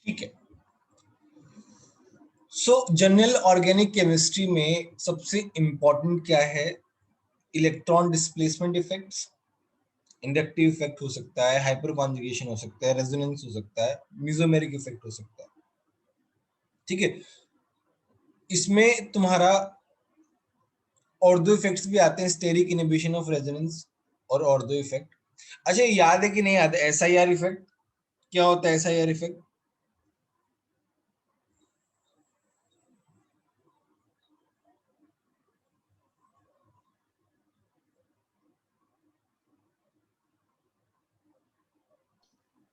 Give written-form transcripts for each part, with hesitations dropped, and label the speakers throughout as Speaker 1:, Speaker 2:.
Speaker 1: ठीक है। सो general organic chemistry में सबसे इंपॉर्टेंट क्या है? Electron displacement effects, inductive effect हो सकता है, हाइपर कॉन्जुगेशन हो सकता है, रेजोनेंस हो सकता है, मेसोमेरिक इफेक्ट हो सकता है। ठीक है, इसमें तुम्हारा और दो इफेक्ट्स भी आते हैं, स्टेरिक इनहिबिशन ऑफ रेजोनेंस और दो इफेक्ट। अच्छा, याद है कि नहीं याद है एसआईआर इफेक्ट? क्या होता है एसआईआर इफेक्ट?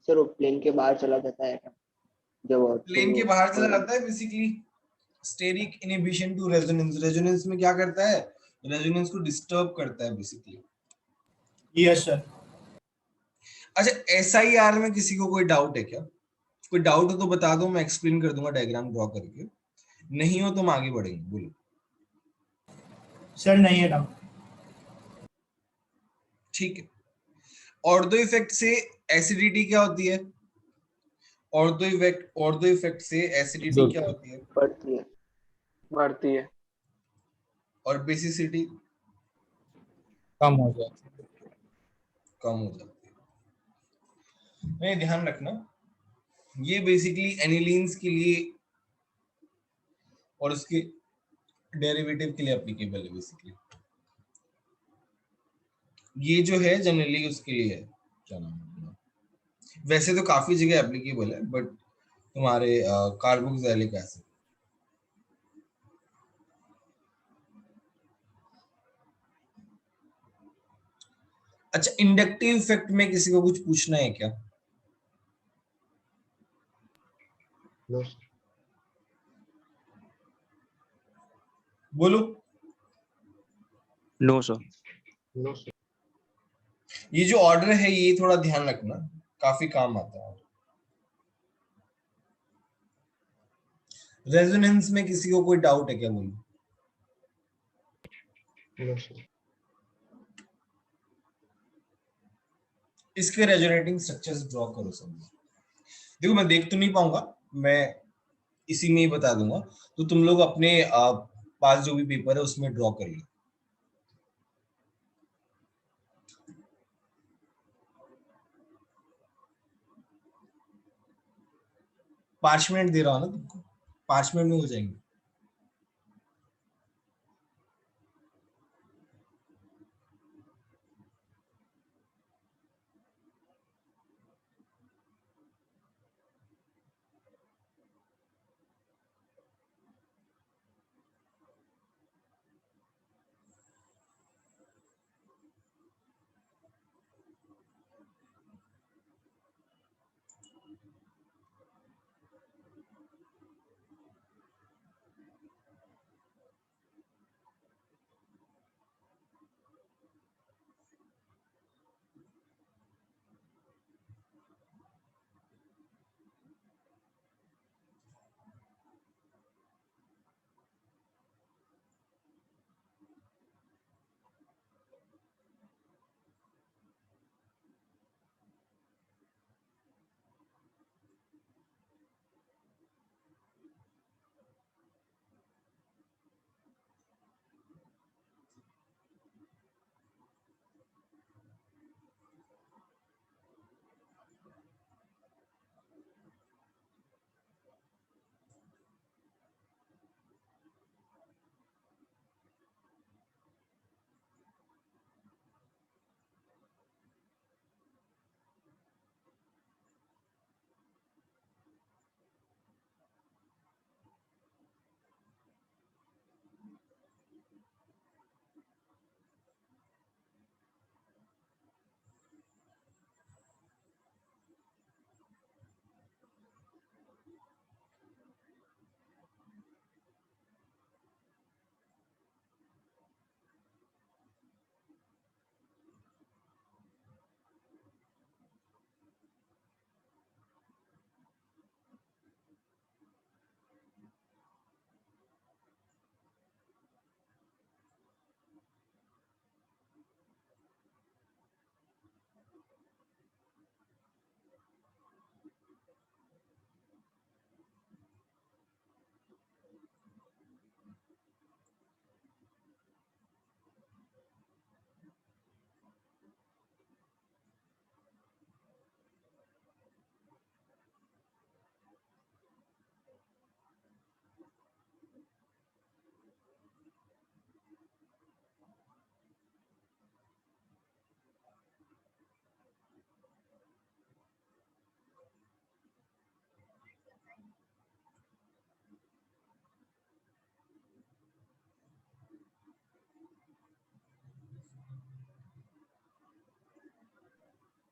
Speaker 2: सर वो प्लेन के बाहर चला जाता है जब
Speaker 1: प्लेन के बाहर चला जाता है basically. Steric inhibition to resonance, resonance में क्या करता है? रेजोनेंस को डिस्टर्ब करता है बेसिकली।
Speaker 3: Yes sir.
Speaker 1: अच्छा, एसआईआर में किसी को कोई डाउट है क्या? कोई डाउट हो तो बता दो, मैं एक्सप्लेन कर दूंगा डायग्राम ड्रॉ करके। नहीं हो तो हम आगे बढ़ेंगे, बोलो।
Speaker 3: सर नहीं है डाउट।
Speaker 1: ठीक है, और दो इफेक्ट से एसिडिटी क्या होती है? और दो इफेक्ट से एसिडिटी क्या होती है?
Speaker 4: बढ़ती है।
Speaker 1: और बेसिसिटी
Speaker 5: कम हो जाती है।
Speaker 1: कम हो जाती है। मैं ध्यान रखना, ये बेसिकली एनिलीन्स के लिए और उसके डेरिवेटिव के लिए एप्लीकेबल है बेसिकली। ये जो है जनरली उसके लिए है, क्या नाम है, वैसे तो काफी जगह एप्लीकेबल है, बट तुम्हारे कार्बोक्सिलिक एसिड। अच्छा, इंडक्टिव इफेक्ट में किसी को कुछ पूछना है क्या? बोलो।
Speaker 6: No sir.
Speaker 1: ये जो ऑर्डर है ये थोड़ा ध्यान रखना, काफी काम आता है। रेजोनेंस में किसी को कोई डाउट है क्या? बोलो। इसके रेजोनेटिंग स्ट्रक्चर्स ड्रॉ करो सब। देखो मैं देख तो नहीं पाऊंगा, मैं इसी में ही बता दूंगा, तो तुम लोग अपने पास जो भी पेपर है उसमें ड्रॉ कर लो। 5 मिनट दे रहा हूं ना तुमको, 5 मिनट में हो जाएंगे।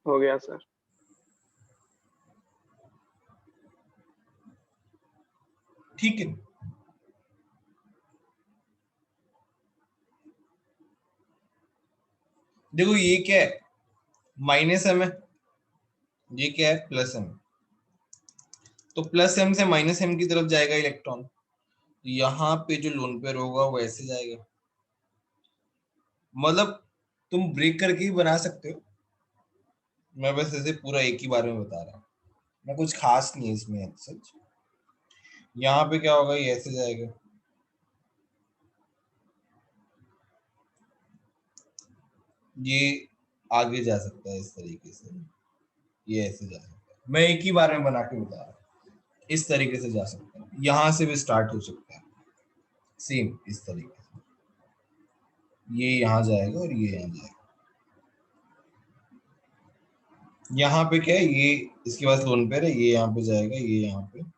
Speaker 4: हो गया सर।
Speaker 1: ठीक है, देखो ये क्या है, माइनस एम है, ये क्या है, प्लस एम। तो प्लस एम से माइनस एम की तरफ जाएगा इलेक्ट्रॉन, यहाँ पे जो लोन पेयर होगा वो ऐसे जाएगा। मतलब तुम ब्रेक करके ही बना सकते हो, मैं बस ऐसे पूरा एक ही बार में बता रहा हूँ, मैं कुछ खास नहीं है इसमें सच। यहाँ पे क्या होगा, ये ऐसे जाएगा, ये आगे जा सकता है इस तरीके से, ये ऐसे जा सकता है, मैं एक ही बार में बना के बता रहा हूँ, इस तरीके से जा सकता है, यहाँ से भी स्टार्ट हो सकता है सेम इस तरीके से, ये यहाँ जाएगा और ये यहाँ जाएगा। यहाँ पे क्या है, ये इसके पास लोन पेयर है, ये यहाँ पे जाएगा, ये यहाँ पे,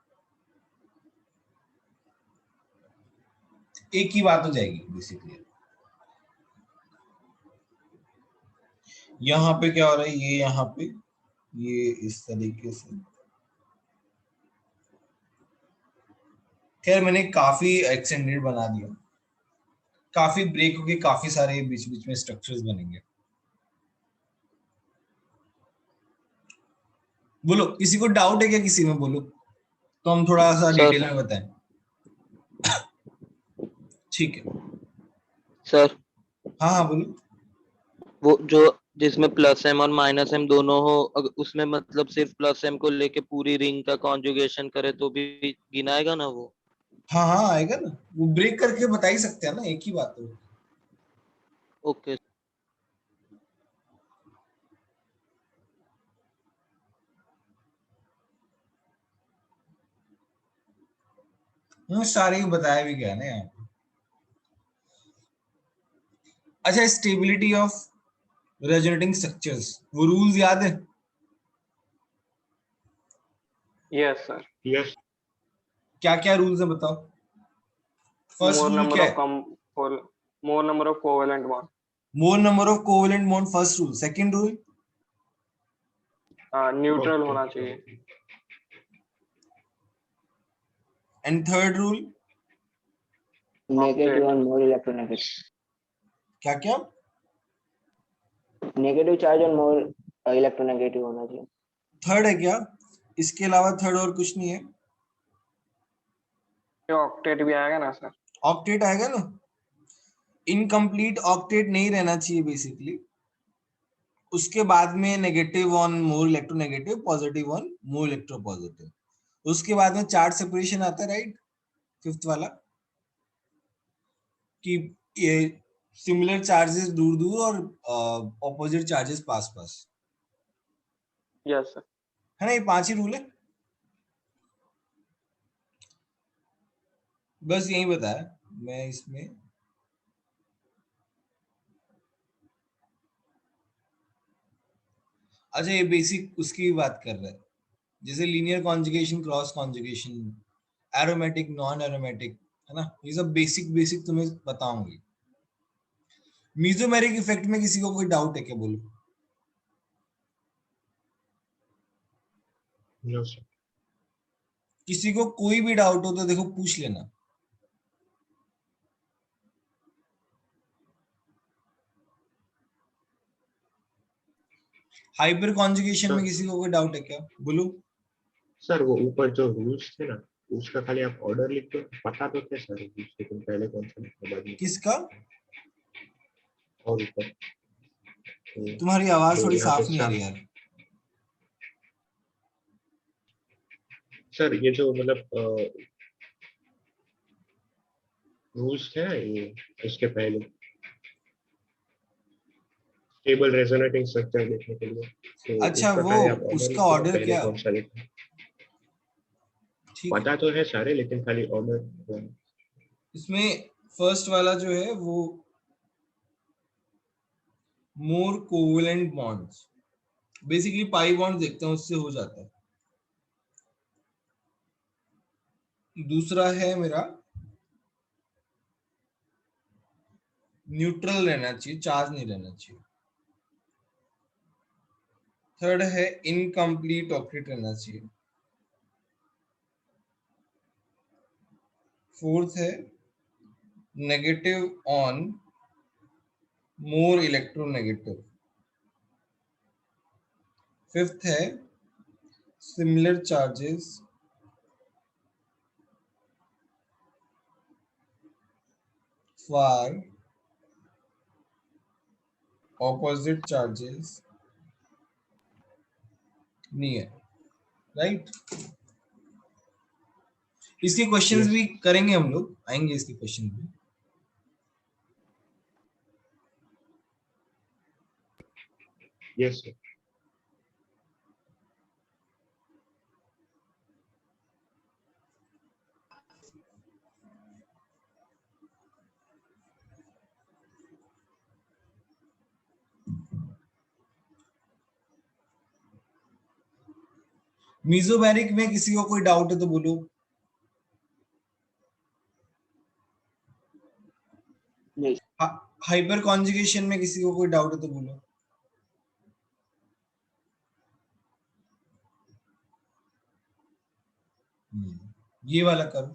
Speaker 1: एक ही बात हो जाएगी बेसिकली। यहाँ पे क्या हो रहा है, ये यहाँ पे, ये इस तरीके से। खैर मैंने काफी एक्सटेंडेड बना दिया, काफी ब्रेक होके काफी सारे बीच बीच में स्ट्रक्चर्स बनेंगे। बोलो, किसी को डाउट है क्या किसी में, बोलो तो हम थोड़ा सा
Speaker 7: सर।
Speaker 1: डिटेल में बताएं। ठीक है,
Speaker 7: सर
Speaker 1: हाँ हाँ बोलो।
Speaker 7: वो जो जिसमें प्लस एम और माइनस एम दोनों हो, उसमें मतलब सिर्फ प्लस एम को लेके पूरी रिंग का कॉन्जुगेशन करे तो भी गिनाएगा ना वो?
Speaker 1: हाँ हाँ आएगा ना, वो ब्रेक करके बता ही सकते हैं ना, एक ही बात है।
Speaker 7: ओके।
Speaker 1: सारे ही बताया भी गया ना यहाँ पे। अच्छा, स्टेबिलिटी ऑफ रेजोनेटिंग स्ट्रक्चर्स, वो रूल्स याद है?
Speaker 4: Yes sir.
Speaker 6: Yes.
Speaker 1: क्या क्या रूल्स है बताओ। फर्स्ट
Speaker 4: मोर
Speaker 1: रूल
Speaker 4: नंबर
Speaker 1: क्या
Speaker 4: ऑफ
Speaker 1: है?
Speaker 4: कम more number of covalent bond.
Speaker 1: More number of covalent bond, first rule. Second rule,
Speaker 4: neutral
Speaker 6: Okay.
Speaker 4: होना चाहिए।
Speaker 1: And third rule
Speaker 2: negative
Speaker 4: Octet.
Speaker 2: और मोर इलेक्ट्रोनेगेटिव,
Speaker 1: क्या क्या?
Speaker 2: नेगेटिव चार्ज और मोर इलेक्ट्रोनेगेटिव होना चाहिए।
Speaker 1: थर्ड है क्या? इसके अलावा थर्ड और कुछ नहीं है?
Speaker 4: ऑक्टेट भी आएगा ना सर?
Speaker 1: ऑक्टेट आएगा ना, इनकम्प्लीट ऑक्टेट नहीं रहना चाहिए बेसिकली। उसके बाद में negative on more electronegative, positive on more electropositive, उसके बाद में चार्ज सेपरेशन आता है, राइट, फिफ्थ वाला, कि ये सिमिलर चार्जेस दूर दूर और ऑपोजिट चार्जेस पास पास,
Speaker 4: यस सर।
Speaker 1: है ना, ये 5 ही रूल है, बस यही बताया मैं इसमें। अच्छा, ये बेसिक उसकी बात कर रहा है, जैसे linear conjugation, cross conjugation, aromatic, non aromatic, है ना, ये सब बेसिक बेसिक तुम्हें बताऊंगी। मीजोमेरिक इफेक्ट में किसी को कोई डाउट है क्या, बोलो।
Speaker 6: No, sir.
Speaker 1: किसी को कोई भी डाउट हो तो देखो पूछ लेना। हाइपर कॉन्जुगेशन में किसी को कोई डाउट है क्या, बोलो।
Speaker 6: सर वो ऊपर जो रूल्स थे ना, उसका खाली आप ऑर्डर लिख दो, पता तो थे सर रूल्स, लेकिन पहले कौन सा लिखा बाद में
Speaker 1: किसका?
Speaker 6: और ऊपर
Speaker 1: तुम्हारी आवाज
Speaker 6: जो
Speaker 1: थोड़ी
Speaker 6: यहाँ पे
Speaker 1: साफ नहीं आ रही यार।
Speaker 6: सर ये जो मतलब रूल्स थे ना, ये इसके पहले स्टेबल रेजोनेटिंग स्ट्रक्चर देखने के लिए, तो
Speaker 1: अच्छा,
Speaker 6: उसका
Speaker 1: वो
Speaker 6: खाली आप ऑर्डर
Speaker 1: उसका
Speaker 6: लिख दो,
Speaker 1: ऑर्डर
Speaker 6: पहले
Speaker 1: क्या?
Speaker 6: कौन सा लिखा।
Speaker 1: ठीक है,
Speaker 6: पता तो है सारे, लेकिन खाली ऑर्डर।
Speaker 1: इसमें फर्स्ट वाला जो है वो more covalent bonds, basically pi bond देखते हैं उससे हो जाता है। दूसरा है मेरा न्यूट्रल रहना चाहिए, चार्ज नहीं रहना चाहिए। थर्ड है इनकम्प्लीट ऑक्टेट रहना चाहिए। फोर्थ है negative on more electronegative. Fifth है similar charges for opposite charges near, right. इसके क्वेश्चंस
Speaker 6: Yes.
Speaker 1: भी करेंगे हम लोग, आएंगे इसके क्वेश्चन भी।
Speaker 6: Yes, sir.
Speaker 1: मीजोबैरिक में किसी को कोई डाउट है तो बोलो।
Speaker 2: नहीं
Speaker 1: हाइपर कॉन्जुगेशन में किसी को कोई डाउट है तो बोलो। ये वाला करो।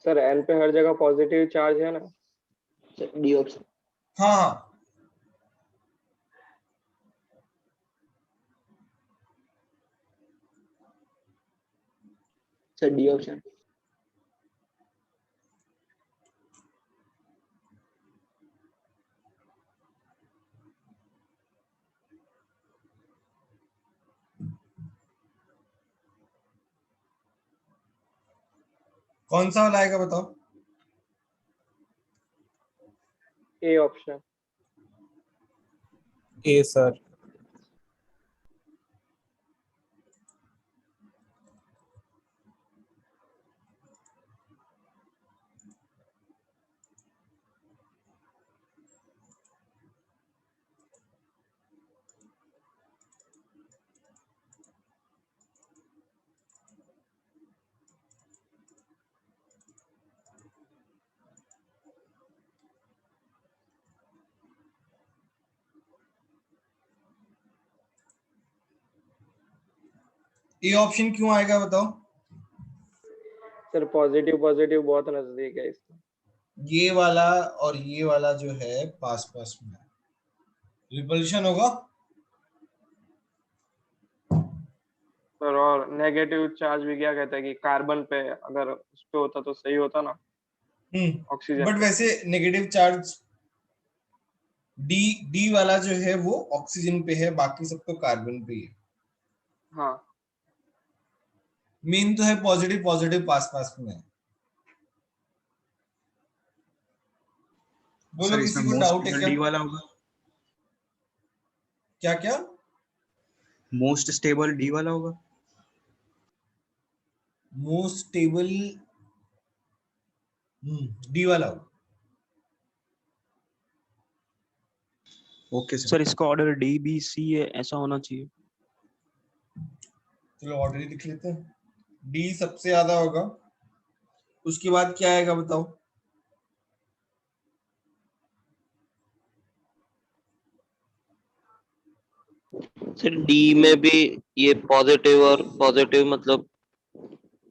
Speaker 4: सर एन पे हर जगह पॉजिटिव चार्ज है ना?
Speaker 2: Sir D option.
Speaker 1: हाँ हाँ,
Speaker 2: सर डी ऑप्शन।
Speaker 1: कौन सा वाला आएगा बताओ।
Speaker 4: A option.
Speaker 5: A sir.
Speaker 1: A option क्यों आएगा बताओ।
Speaker 4: सर पॉजिटिव पॉजिटिव बहुत नजदीक है इसका।
Speaker 1: ये वाला और ये वाला जो है पास पास में है, रिपल्शन होगा।
Speaker 4: सर और नेगेटिव चार्ज भी क्या कहता है कि कार्बन पे अगर उस पे होता तो सही होता ना, ऑक्सीजन
Speaker 1: बट
Speaker 4: पे।
Speaker 1: वैसे नेगेटिव चार्ज डी डी वाला जो है वो ऑक्सीजन पे है, बाकी सब तो कार्बन पे ही है।
Speaker 4: हाँ
Speaker 1: मेन तो है पॉजिटिव पॉजिटिव पास पास में है। बोलो
Speaker 8: सर
Speaker 1: किसी
Speaker 8: इसमें
Speaker 1: को
Speaker 8: मोस्ट
Speaker 1: डाउट है
Speaker 8: स्टेबल
Speaker 1: क्या?
Speaker 8: डी वाला होगा।
Speaker 1: क्या क्या?
Speaker 8: मोस्ट स्टेबल डी वाला होगा।
Speaker 1: मोस्ट स्टेबल डी वाला होगा।
Speaker 8: Okay sir.
Speaker 9: सर इसका ऑर्डर डी बी सी है, ऐसा होना चाहिए।
Speaker 1: चलो ऑर्डर ही लिख लेते हैं। डी सबसे ज्यादा होगा, उसके बाद क्या आएगा बताओ।
Speaker 7: सर डी में भी ये पॉजिटिव और पॉजिटिव मतलब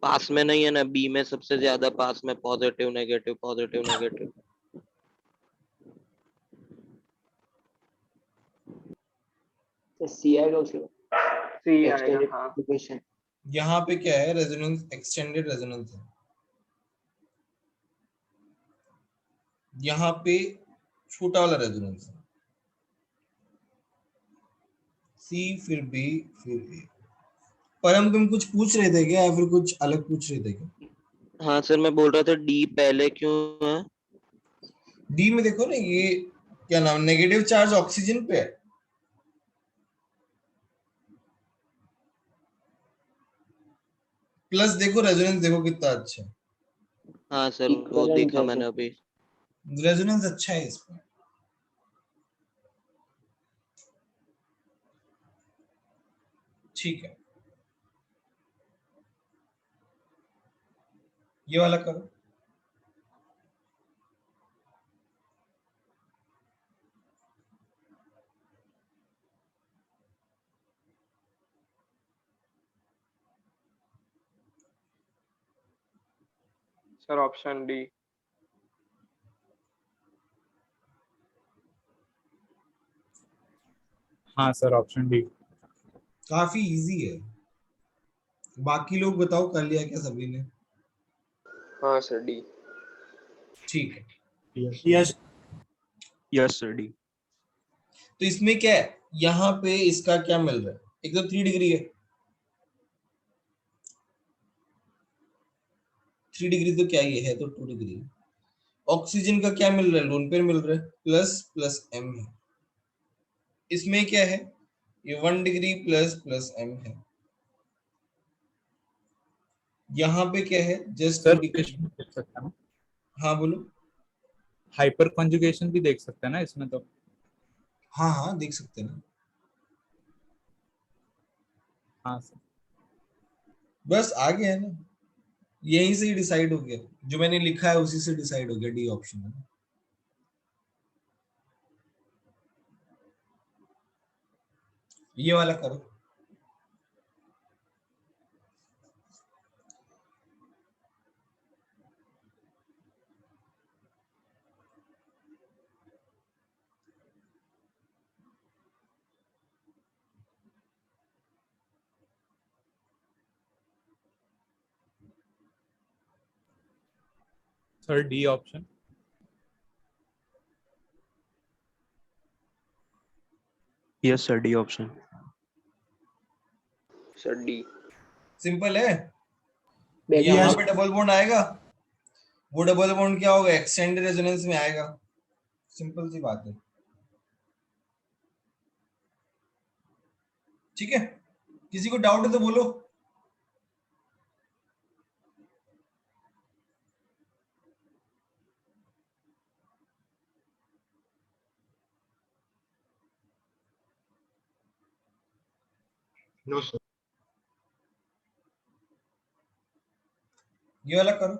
Speaker 7: पास में नहीं है ना, बी में सबसे ज्यादा पास में positive negative positive negative.
Speaker 2: Sir C आएगा उसके बाद।
Speaker 4: सी आएगा।
Speaker 2: एक्सटेंडेड
Speaker 4: हाँ
Speaker 2: कॉन्जुगेशन।
Speaker 1: यहाँ पे क्या है, रेजोनेंस, एक्सटेंडेड रेजोनेंस है। यहाँ पे छोटा वाला रेजोनेंस है। सी फिर बी फिर ए। परम तुम कुछ पूछ रहे थे क्या, या फिर कुछ अलग पूछ रहे थे क्या?
Speaker 7: हाँ सर मैं बोल रहा था डी पहले क्यों है।
Speaker 1: डी में देखो ना, ये क्या नाम, नेगेटिव चार्ज ऑक्सीजन पे है। प्लस देखो रेजोनेंस देखो कितना अच्छा है,
Speaker 7: हाँ सर वो
Speaker 2: इक्विवेलेंट
Speaker 7: देखा
Speaker 2: है
Speaker 7: मैंने
Speaker 2: तो।
Speaker 7: अभी।
Speaker 1: रेजोनेंस अच्छा है इसमें। ठीक है, ये वाला करो।
Speaker 4: Sir option D.
Speaker 5: हाँ सर ऑप्शन डी।
Speaker 1: काफी इजी है। बाकी लोग बताओ, कर लिया क्या सभी ने?
Speaker 4: हाँ सर डी।
Speaker 1: ठीक है,
Speaker 3: यस
Speaker 9: यस सर डी।
Speaker 1: तो इसमें क्या है, यहाँ पे इसका क्या मिल रहा है, एक तो 3 डिग्री है, 3 डिग्री तो क्या ये है, तो 2 डिग्री। ऑक्सीजन का क्या मिल रहा है, लोन पेयर मिल रहा है, प्लस प्लस एम है। इसमें क्या है, ये 1 डिग्री प्लस प्लस एम है। यहाँ पे क्या है, जस्ट 2
Speaker 5: सर
Speaker 1: डिग्री।
Speaker 5: देख सकते हैं ना,
Speaker 1: हाँ बोलो।
Speaker 5: हाइपर कॉन्जुगेशन भी देख सकते हैं ना इसमें तो।
Speaker 1: हाँ हाँ देख सकते हैं ना।
Speaker 5: हाँ सर।
Speaker 1: बस आ गया है ना, यहीं से ही डिसाइड हो गया, जो मैंने लिखा है उसी से डिसाइड हो गया, डी ऑप्शन है ना। ये वाला करो।
Speaker 5: Sir D option.
Speaker 9: Yes sir D option.
Speaker 4: Sir D.
Speaker 1: Simple है,
Speaker 2: बेटा
Speaker 1: यहाँ पे डबल बॉन्ड आएगा, वो डबल बॉन्ड क्या होगा, एक्सटेंडेड रेजोनेंस में आएगा। सिंपल सी बात है। ठीक है, किसी को डाउट है तो बोलो।
Speaker 6: No sir.
Speaker 1: ये वाला करो।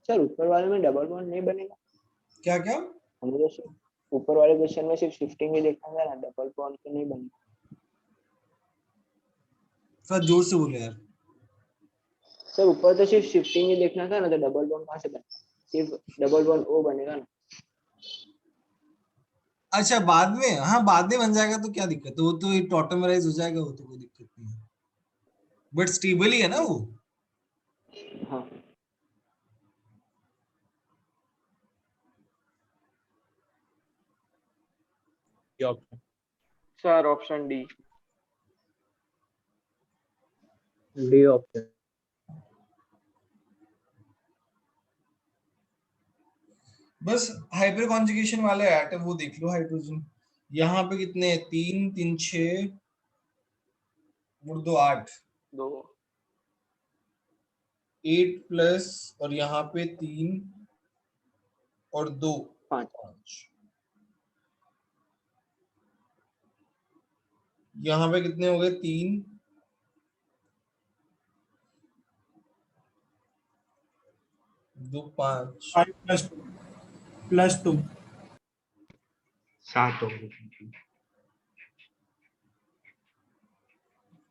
Speaker 2: सर ऊपर वाले में डबल बॉन्ड नहीं बनेगा?
Speaker 1: क्या क्या?
Speaker 2: हमने तो सिर्फ ऊपर वाले क्वेश्चन में सिर्फ शिफ्टिंग ही देखा था ना, डबल बॉन्ड तो नहीं बनेगा।
Speaker 1: थोड़ा जोर से बोलो यार।
Speaker 2: सर ऊपर तो सिर्फ शिफ्टिंग ही देखना था ना, तो डबल बॉन्ड कहाँ से बनेगा? सिर्फ डबल बॉन्ड ओ बनेगा ना।
Speaker 1: अच्छा बाद में, हाँ बाद में बन जाएगा तो क्या दिक्कत है, वो तो टॉटमराइज हो जाएगा, वो तो कोई दिक्कत नहीं है, बट स्टेबल ही है ना वो।
Speaker 2: हाँ
Speaker 5: D option.
Speaker 4: Sir option D.
Speaker 6: D option.
Speaker 1: बस हाइपर कॉन्जुगेशन वाले एटम वो देख लो, हाइड्रोजन यहाँ पे कितने हैं, 3 3 6 और 2 8,
Speaker 4: 2
Speaker 1: 8 प्लस, और यहाँ पे 3 और 2
Speaker 2: 5।
Speaker 1: 5। यहाँ पे कितने हो गए, 3 2 5।
Speaker 3: 5 + 2
Speaker 6: 7 होंगे।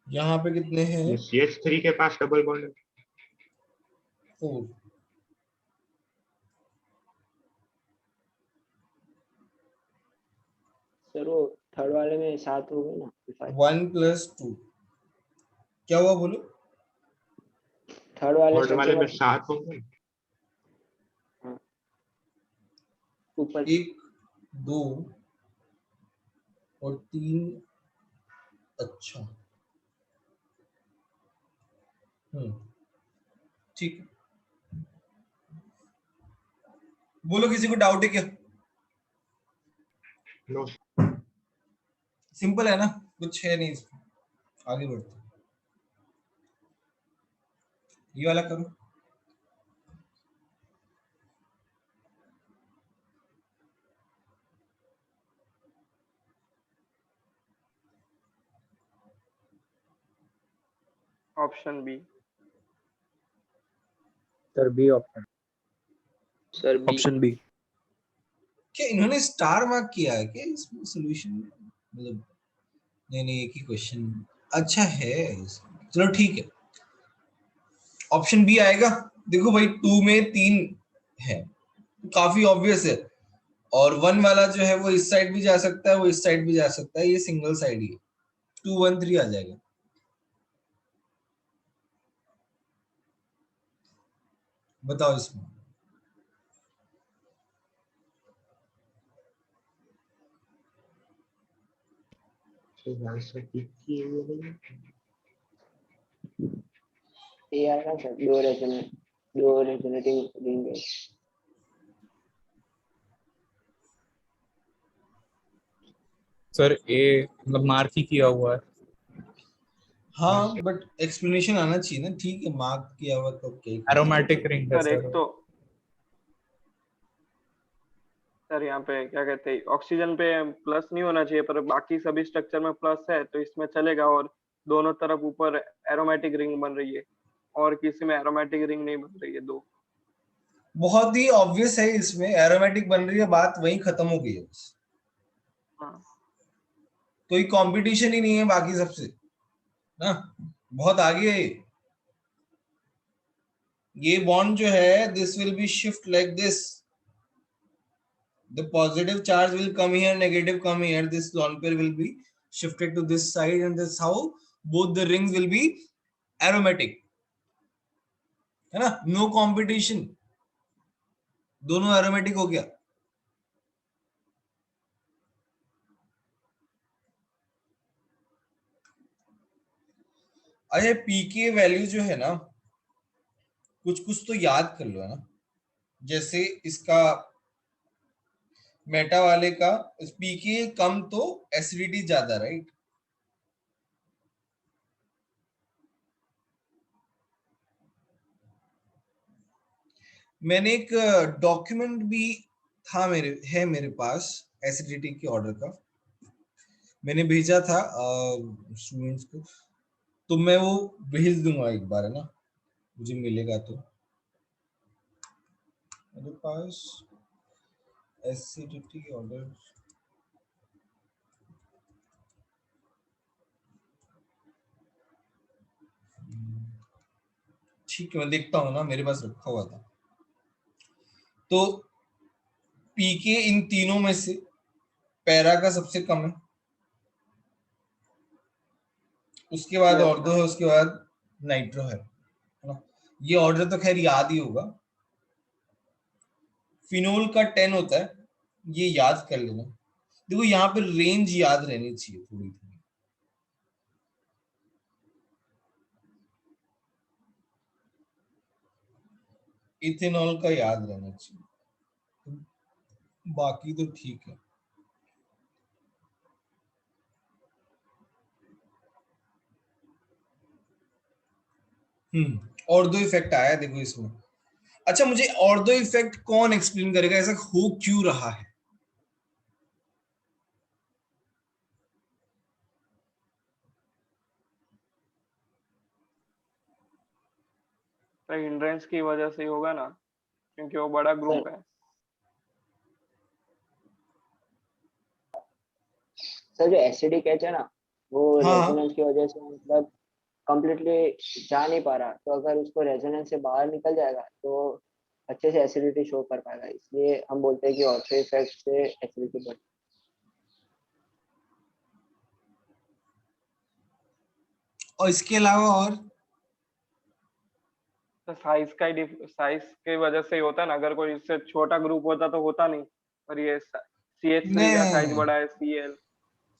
Speaker 1: यहाँ पे कितने हैं,
Speaker 6: ये CH3 के पास डबल बॉन्ड है।
Speaker 1: 4।
Speaker 2: सर वो थर्ड वाले में 7 हो गए ना, 5।
Speaker 1: 1 + 2 क्या हुआ बोलो?
Speaker 2: थर्ड वाले
Speaker 6: थर्ड
Speaker 2: से
Speaker 6: वाले में
Speaker 2: थोड़ा
Speaker 6: 7 होंगे।
Speaker 2: ऊपर
Speaker 1: 1 2 और 3 अच्छा ठीक है, बोलो किसी को डाउट है क्या?
Speaker 6: नो
Speaker 1: सिंपल है ना, कुछ है नहीं इसमें, आगे बढ़ते हैं। ये वाला करो।
Speaker 4: Option B.
Speaker 2: Sir B option.
Speaker 7: Sir B.
Speaker 9: Option B.
Speaker 1: क्या इन्होंने स्टार मार्क किया है क्या इसमें सॉल्यूशन में? मतलब नहीं एक ही क्वेश्चन अच्छा है इसमें। चलो ठीक है, ऑप्शन बी आएगा। देखो भाई 2 में 3 है, काफी ऑब्वियस है, और 1 वाला जो है वो इस साइड भी जा सकता है, वो इस साइड भी जा सकता है, ये सिंगल साइड ही है, 2 1 3 आ जाएगा। बताओ इसमें।
Speaker 6: आंसर ठीक किए हुए हैं।
Speaker 2: ए आएगा सर, दो रेजोनेटिंग रिंग है।
Speaker 5: सर ए मतलब मार्क ही किया हुआ है।
Speaker 1: हाँ बट एक्सप्लेनेशन आना चाहिए ना, ठीक है मार्क किया हुआ तो क्या
Speaker 5: एरोमेटिक रिंग है
Speaker 4: सर एक
Speaker 5: सर।
Speaker 4: तो सर यहाँ पे क्या कहते हैं, ऑक्सीजन पे प्लस नहीं होना चाहिए, पर बाकी सभी स्ट्रक्चर में प्लस है तो इसमें चलेगा, और दोनों तरफ ऊपर एरोमेटिक रिंग बन रही है, और किसी में एरोमेटिक रिंग नहीं बन रही है। 2
Speaker 1: बहुत ही ऑब्वियस है, इसमें एरोमेटिक बन रही है, बात वहीं खत्म हो गई है बस।
Speaker 4: हाँ
Speaker 1: कोई कंपटीशन ही नहीं है बाकी सबसे ना, बहुत आगे है ये बॉन्ड जो है, this will be shift like this, the positive charge will come here, negative come here, this lone pair will be shifted to this side, and that's how both the rings will be aromatic, है ना, no competition, दोनों aromatic हो गया। अच्छा पीके value जो है ना, कुछ तो याद कर लो, है ना, जैसे इसका मेटा वाले का पीके कम तो एसिडिटी ज्यादा, राइट? मैंने एक डॉक्यूमेंट भी था मेरे पास एसिडिटी के ऑर्डर का, मैंने भेजा था स्टूडेंट्स को, तो मैं वो भेज दूंगा एक बार, है ना, मुझे मिलेगा तो। मेरे पास एसिडिटी ऑर्डर ठीक है, मैं देखता हूँ ना, मेरे पास रखा हुआ था। तो पीके इन तीनों में से पैरा का सबसे कम है, उसके बाद
Speaker 4: Yes,
Speaker 1: ऑर्डो है, उसके बाद नाइट्रो है ना। ये ऑर्डर तो खैर याद ही होगा। फिनोल का 10 होता है, ये याद कर लेना। देखो यहाँ पे रेंज याद रहनी चाहिए थोड़ी थोड़ी। इथेनॉल का याद रहना चाहिए, बाकी तो ठीक है। और दो इफेक्ट आया देखो इसमें। अच्छा मुझे और दो इफेक्ट कौन एक्सप्लेन करेगा, ऐसा हो क्यों रहा है?
Speaker 4: तो हिंड्रेंस की वजह से ही होगा ना, क्योंकि वो बड़ा ग्रुप है।
Speaker 2: सर जो एसिडिक एच है ना, वो
Speaker 1: हाँ
Speaker 2: रेजोनेंस की वजह से मतलब कंप्लीटली जा नहीं पा रहा, तो अगर उसको रेजोनेंस से बाहर निकल जाएगा तो अच्छे से एसिडिटी शो कर पाएगा, इसलिए हम बोलते हैं कि ऑर्थो इफेक्ट से एसिडिटी बढ़।
Speaker 1: और इसके अलावा और
Speaker 4: तो साइज की वजह से ही होता है ना, अगर कोई इससे छोटा ग्रुप होता तो होता नहीं, और ये CH3 का साइज
Speaker 1: नहीं
Speaker 4: बड़ा है, Cl।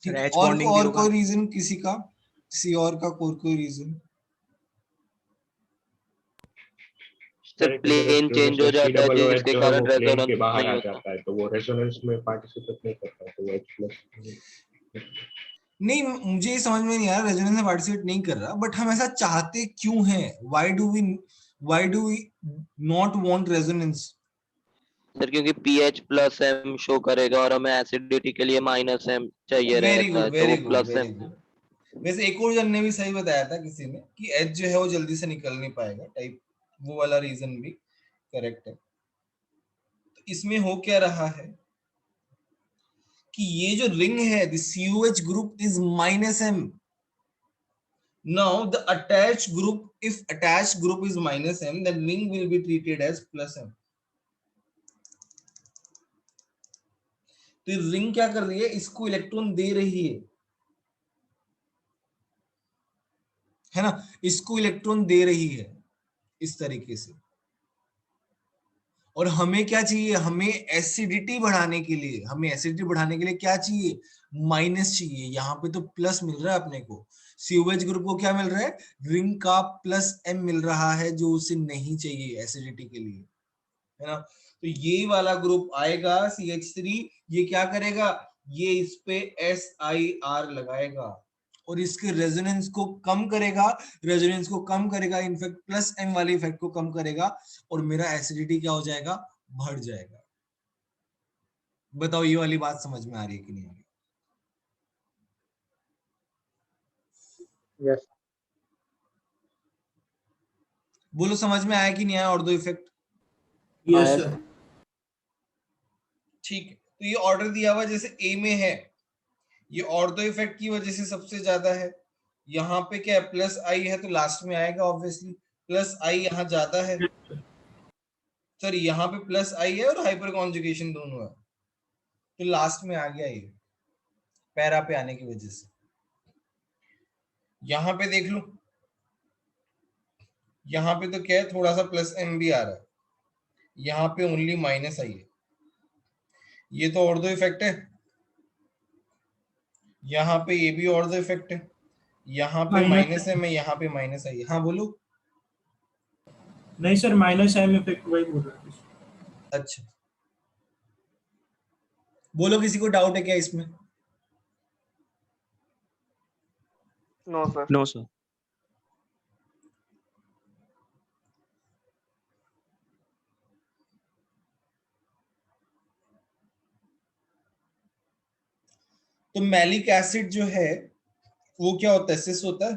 Speaker 1: ठीक
Speaker 8: Sir,
Speaker 1: है,
Speaker 8: H
Speaker 1: और
Speaker 8: bonding भी
Speaker 1: और
Speaker 8: होगा।
Speaker 1: कोई रीजन किसी का, किसी और का कोई रीजन?
Speaker 7: सर प्लेन चेंज हो जाता है जिसके कारण
Speaker 6: वो प्लेन के
Speaker 7: रेजोनेंस
Speaker 6: बाहर
Speaker 7: नहीं
Speaker 6: आ
Speaker 7: होता।
Speaker 6: जाता है तो वो रेजोनेंस में पार्टिसिपेट नहीं करता, तो वो H+।
Speaker 1: नहीं, मुझे ये समझ में नहीं आ रहा रेजोनेंस में पार्टिसिपेट नहीं कर रहा, बट हम ऐसा चाहते क्यों हैं? Why do we not want resonance?
Speaker 7: Sir क्योंकि pH प्लस m शो करेगा और हमें एसिडिटी के लिए माइनस m चाहिए
Speaker 1: वेरी
Speaker 7: रहता
Speaker 1: गुड,
Speaker 7: है, तो
Speaker 1: वेरी
Speaker 7: वो
Speaker 1: good,
Speaker 7: plus
Speaker 1: very
Speaker 7: m।
Speaker 1: Good. वैसे एक और जन ने भी सही बताया था किसी ने कि एच जो है वो जल्दी से निकल नहीं पाएगा, टाइप वो वाला रीजन भी करेक्ट है। तो इसमें हो क्या रहा है कि ये जो रिंग है, the COH group is -m। Now the attached group, if attached group is -m, then ring will be treated as +m। तो रिंग क्या कर रही है, इसको इलेक्ट्रॉन दे रही है ना, इसको इलेक्ट्रॉन दे रही है इस तरीके से। और हमें क्या चाहिए, हमें एसिडिटी बढ़ाने के लिए, क्या चाहिए, माइनस चाहिए। यहाँ पे तो प्लस मिल रहा है अपने को, COH ग्रुप को क्या मिल रहा है, रिंग का +m मिल रहा है, जो उसे नहीं चाहिए एसिडिटी के लिए, है ना। तो ये वाला ग्रुप आएगा CH3, ये क्या करेगा, ये इस पे SiR लगाएगा और इसके रेजोनेंस को कम करेगा, इनफैक्ट +m वाले इफेक्ट को कम करेगा, और मेरा एसिडिटी क्या हो जाएगा, बढ़ जाएगा। बताओ ये वाली बात समझ में आ रही है कि नहीं आ रही?
Speaker 2: यस
Speaker 1: बोलो समझ में आया कि नहीं आया ऑर्थो इफेक्ट?
Speaker 3: यस
Speaker 2: हाँ,
Speaker 3: सर।
Speaker 1: ठीक है, तो ये ऑर्डर दिया हुआ जैसे ए में है, ये ऑर्थो इफेक्ट की वजह से सबसे ज्यादा है। यहाँ पे क्या है, +I है तो लास्ट में आएगा ऑब्वियसली, +I यहाँ ज्यादा है, सर यहाँ पे +I है और हाइपर कॉन्जुगेशन दोनों है, तो लास्ट में आ गया ये पैरा पे आने की वजह से। यहाँ पे देख लो, यहाँ पे तो क्या है, थोड़ा सा +m भी आ रहा है, यहाँ पे ओनली -I है, ये तो ऑर्थो इफेक्ट है। यहाँ पे ये भी ऑर्थो इफेक्ट है, यहाँ पे -m है, यहाँ पे -I है। हाँ बोलो।
Speaker 3: नहीं सर, -m इफेक्ट वही बोल रहा है।
Speaker 1: अच्छा, बोलो किसी को डाउट है क्या इसमें?
Speaker 4: No sir.
Speaker 9: No, sir.
Speaker 1: तो मैलिक एसिड जो है वो क्या होता है, सिस होता है,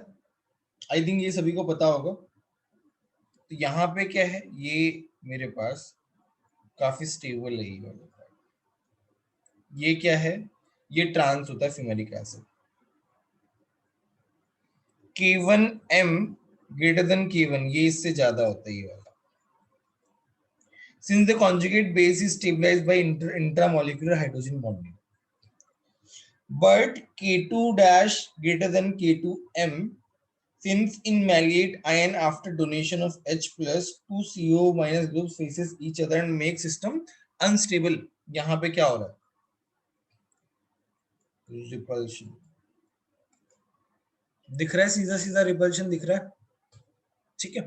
Speaker 1: आई थिंक ये सभी को पता होगा। तो यहाँ पे क्या है, ये मेरे पास काफी स्टेबल है ये वाला। ये क्या है, ये ट्रांस होता है फिमेरिक acid. K1m greater than K1, ये इससे ज्यादा होता है ये वाला। Since the conjugate base is stabilized by intramolecular hydrogen bonding, but K2 dash greater than K2m, since in malleate ion after donation of H plus, two CO minus groups faces each other and make system unstable। यहाँ पे क्या हो रहा है, repulsion दिख रहा है, सीधा सीधा रिपल्शन दिख रहा है, ठीक है।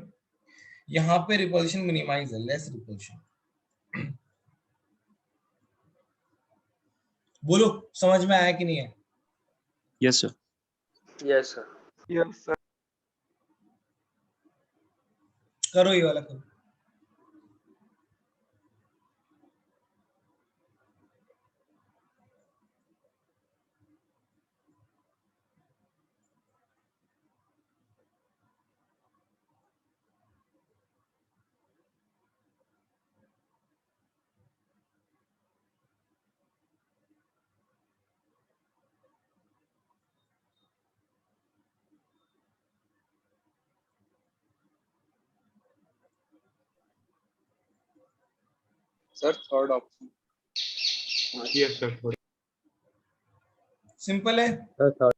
Speaker 1: यहाँ पे रिपल्शन मिनिमाइज है, लेस रिपल्शन। बोलो समझ में आया कि नहीं है?
Speaker 9: Yes, sir.
Speaker 2: Yes sir.
Speaker 4: Yes sir.
Speaker 1: करो ये वाला करो।
Speaker 8: Sir third option.
Speaker 6: Yes sir,
Speaker 1: simple है,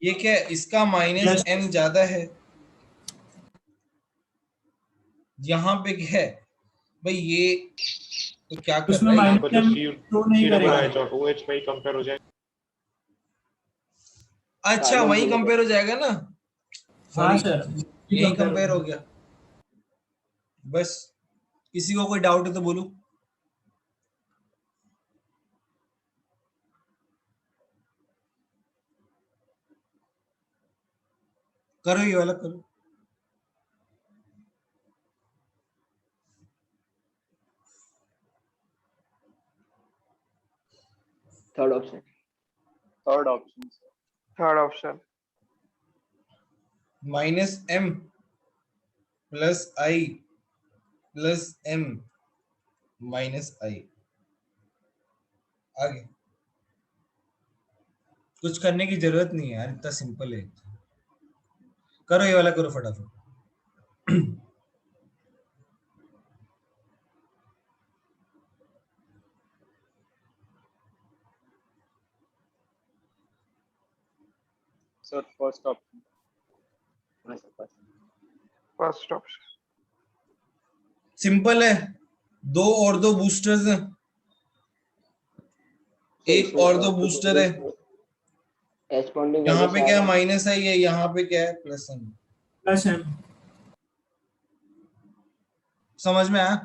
Speaker 1: ये क्या है, इसका -m ज्यादा है, यहाँ पे क्या है भाई, ये तो क्या कर
Speaker 3: उसमें
Speaker 1: रहा है,
Speaker 3: -m शो नहीं करेगा।
Speaker 6: OH में ही कंपेयर हो जाएगा।
Speaker 1: अच्छा
Speaker 2: कार्बन
Speaker 1: वही
Speaker 2: बोले
Speaker 1: कंपेयर हो जाएगा ना,
Speaker 3: हाँ
Speaker 1: सॉरी
Speaker 3: सर,
Speaker 1: यही कंपेयर हो गया। बस किसी को कोई डाउट है तो बोलो। करो ये वाला करो।
Speaker 2: Third option.
Speaker 8: Third option, sir.
Speaker 4: Third option.
Speaker 1: -m plus i plus m minus i। आगे कुछ करने की जरूरत नहीं है यार, इतना सिंपल है। करो ये वाला करो फटाफट।
Speaker 8: Sir, first option.
Speaker 2: हाँ sir first.
Speaker 4: First option.
Speaker 1: Simple है, दो और दो बूस्टर्स हैं, एक और दो बूस्टर है।
Speaker 2: एच बॉन्डिंग
Speaker 1: यहाँ
Speaker 2: वजह
Speaker 1: पे
Speaker 2: से
Speaker 1: क्या
Speaker 2: आएगा।
Speaker 1: माइनस है, ये यहाँ पे क्या है प्लस है।
Speaker 3: Plus m।
Speaker 1: समझ में आया?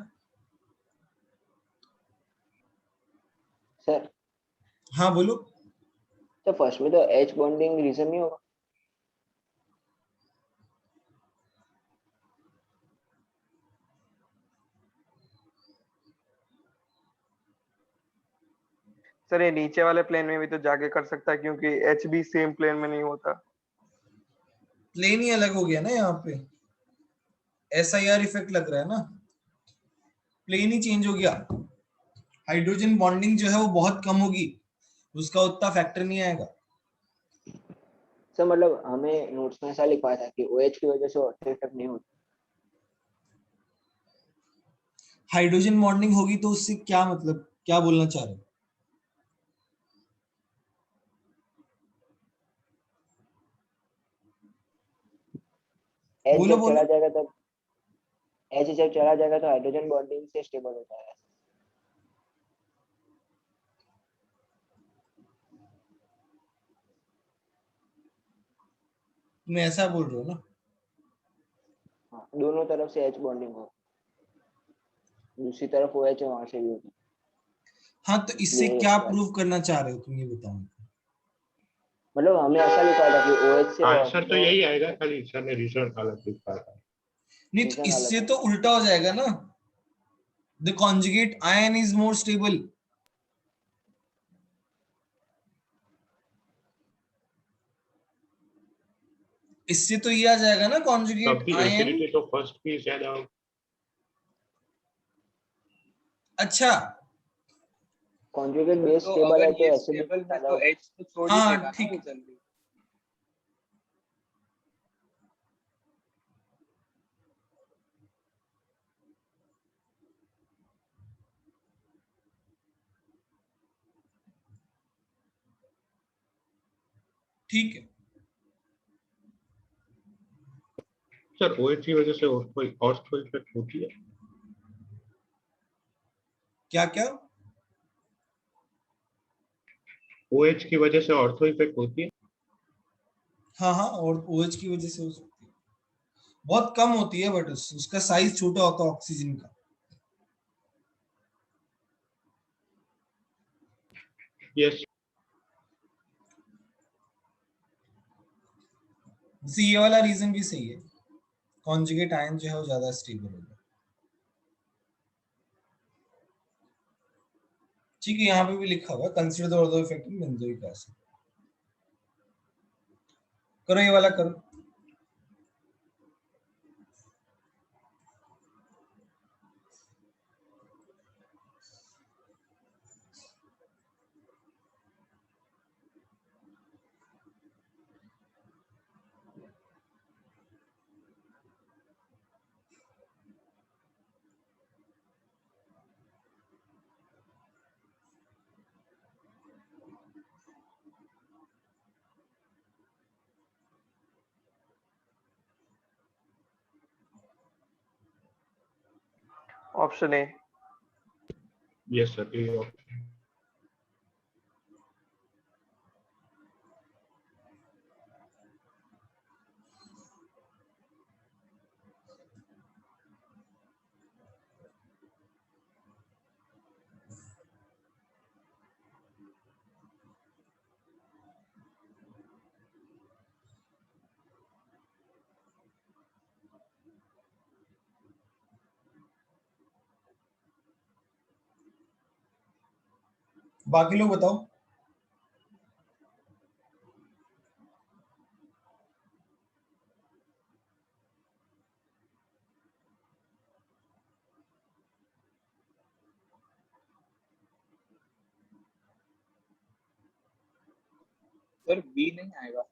Speaker 2: सर
Speaker 1: हाँ बोलो।
Speaker 2: तो फर्स्ट में तो एच बॉन्डिंग रीजन नहीं होगा।
Speaker 4: सर ये नीचे वाले प्लेन में भी तो जाके कर सकता है क्योंकि एच भी सेम प्लेन में नहीं होता।
Speaker 1: प्लेन ही अलग हो गया ना, यहाँ पे SIR इफेक्ट लग रहा है ना, प्लेन ही चेंज हो गया। हाइड्रोजन बॉन्डिंग जो है वो बहुत कम होगी, उसका उतना फैक्टर नहीं आएगा।
Speaker 2: सर मतलब हमें नोट्स में ऐसा लिखा था कि OH की वजह से ऑर्थो इफेक्ट नहीं होता।
Speaker 1: हाइड्रोजन बॉन्डिंग होगी तो उससे क्या मतलब, क्या बोलना चाह रहे हो?
Speaker 2: एच
Speaker 1: बोलो
Speaker 2: जब
Speaker 1: बोलो।
Speaker 2: चला जाएगा तब एच जब चला जाएगा तो हाइड्रोजन बॉन्डिंग से स्टेबल हो जाएगा।
Speaker 1: तुम ऐसा बोल रहे हो ना?
Speaker 2: हाँ, दोनों तरफ से एच बॉन्डिंग हो, दूसरी तरफ OH है वहां से भी होगी।
Speaker 1: हाँ तो इससे
Speaker 2: ये
Speaker 1: क्या प्रूव करना चाह रहे हो तुम, ये बताओ।
Speaker 2: मतलब हमें ऐसा लिखा था कि OH से
Speaker 6: आंसर तो
Speaker 2: ऑर्थो
Speaker 6: यही आएगा, खाली सर ने रीजन अलग लिखा था।
Speaker 1: नहीं तो
Speaker 2: रीजन अलग
Speaker 1: इससे
Speaker 2: है।
Speaker 1: तो उल्टा हो जाएगा ना, the conjugate ion is more stable. इससे तो ये आ जाएगा ना,
Speaker 6: तब
Speaker 1: कॉन्जुगेट
Speaker 6: भी
Speaker 1: आयन।
Speaker 6: एसिडिटी तो फर्स्ट की ज्यादा होगी।
Speaker 1: अच्छा
Speaker 2: कॉन्जुगेट बेस
Speaker 8: तो
Speaker 2: स्टेबल है
Speaker 8: अगर
Speaker 2: तो
Speaker 8: ये
Speaker 2: एसिडिटी
Speaker 8: स्टेबल है
Speaker 2: ज्यादा
Speaker 8: तो
Speaker 2: होगी।
Speaker 8: H तो छोड़ ही
Speaker 1: हाँ
Speaker 8: देगा ना
Speaker 1: ठीक,
Speaker 8: वो जल्दी।
Speaker 1: ठीक है।
Speaker 6: सर OH की वजह से ऑर्थो इफेक्ट होती है।
Speaker 1: क्या क्या?
Speaker 6: OH की वजह से ऑर्थो इफेक्ट होती है।
Speaker 1: हाँ हाँ, और OH की वजह से हो सकती है, बहुत कम होती है, बट उसका साइज छोटा होता है ऑक्सीजन का।
Speaker 6: यस।
Speaker 1: जैसे ये वाला रीजन भी सही है, कॉन्जुगेट आयन जो है वो ज्यादा स्टेबल होगा। ठीक है, यहाँ पे भी लिखा हुआ है consider the ortho effect in benzoic acid. करो ये वाला करो।
Speaker 4: Option A.
Speaker 6: यस सर, ये
Speaker 1: बाकी लोग बताओ।
Speaker 5: सर बी नहीं आएगा।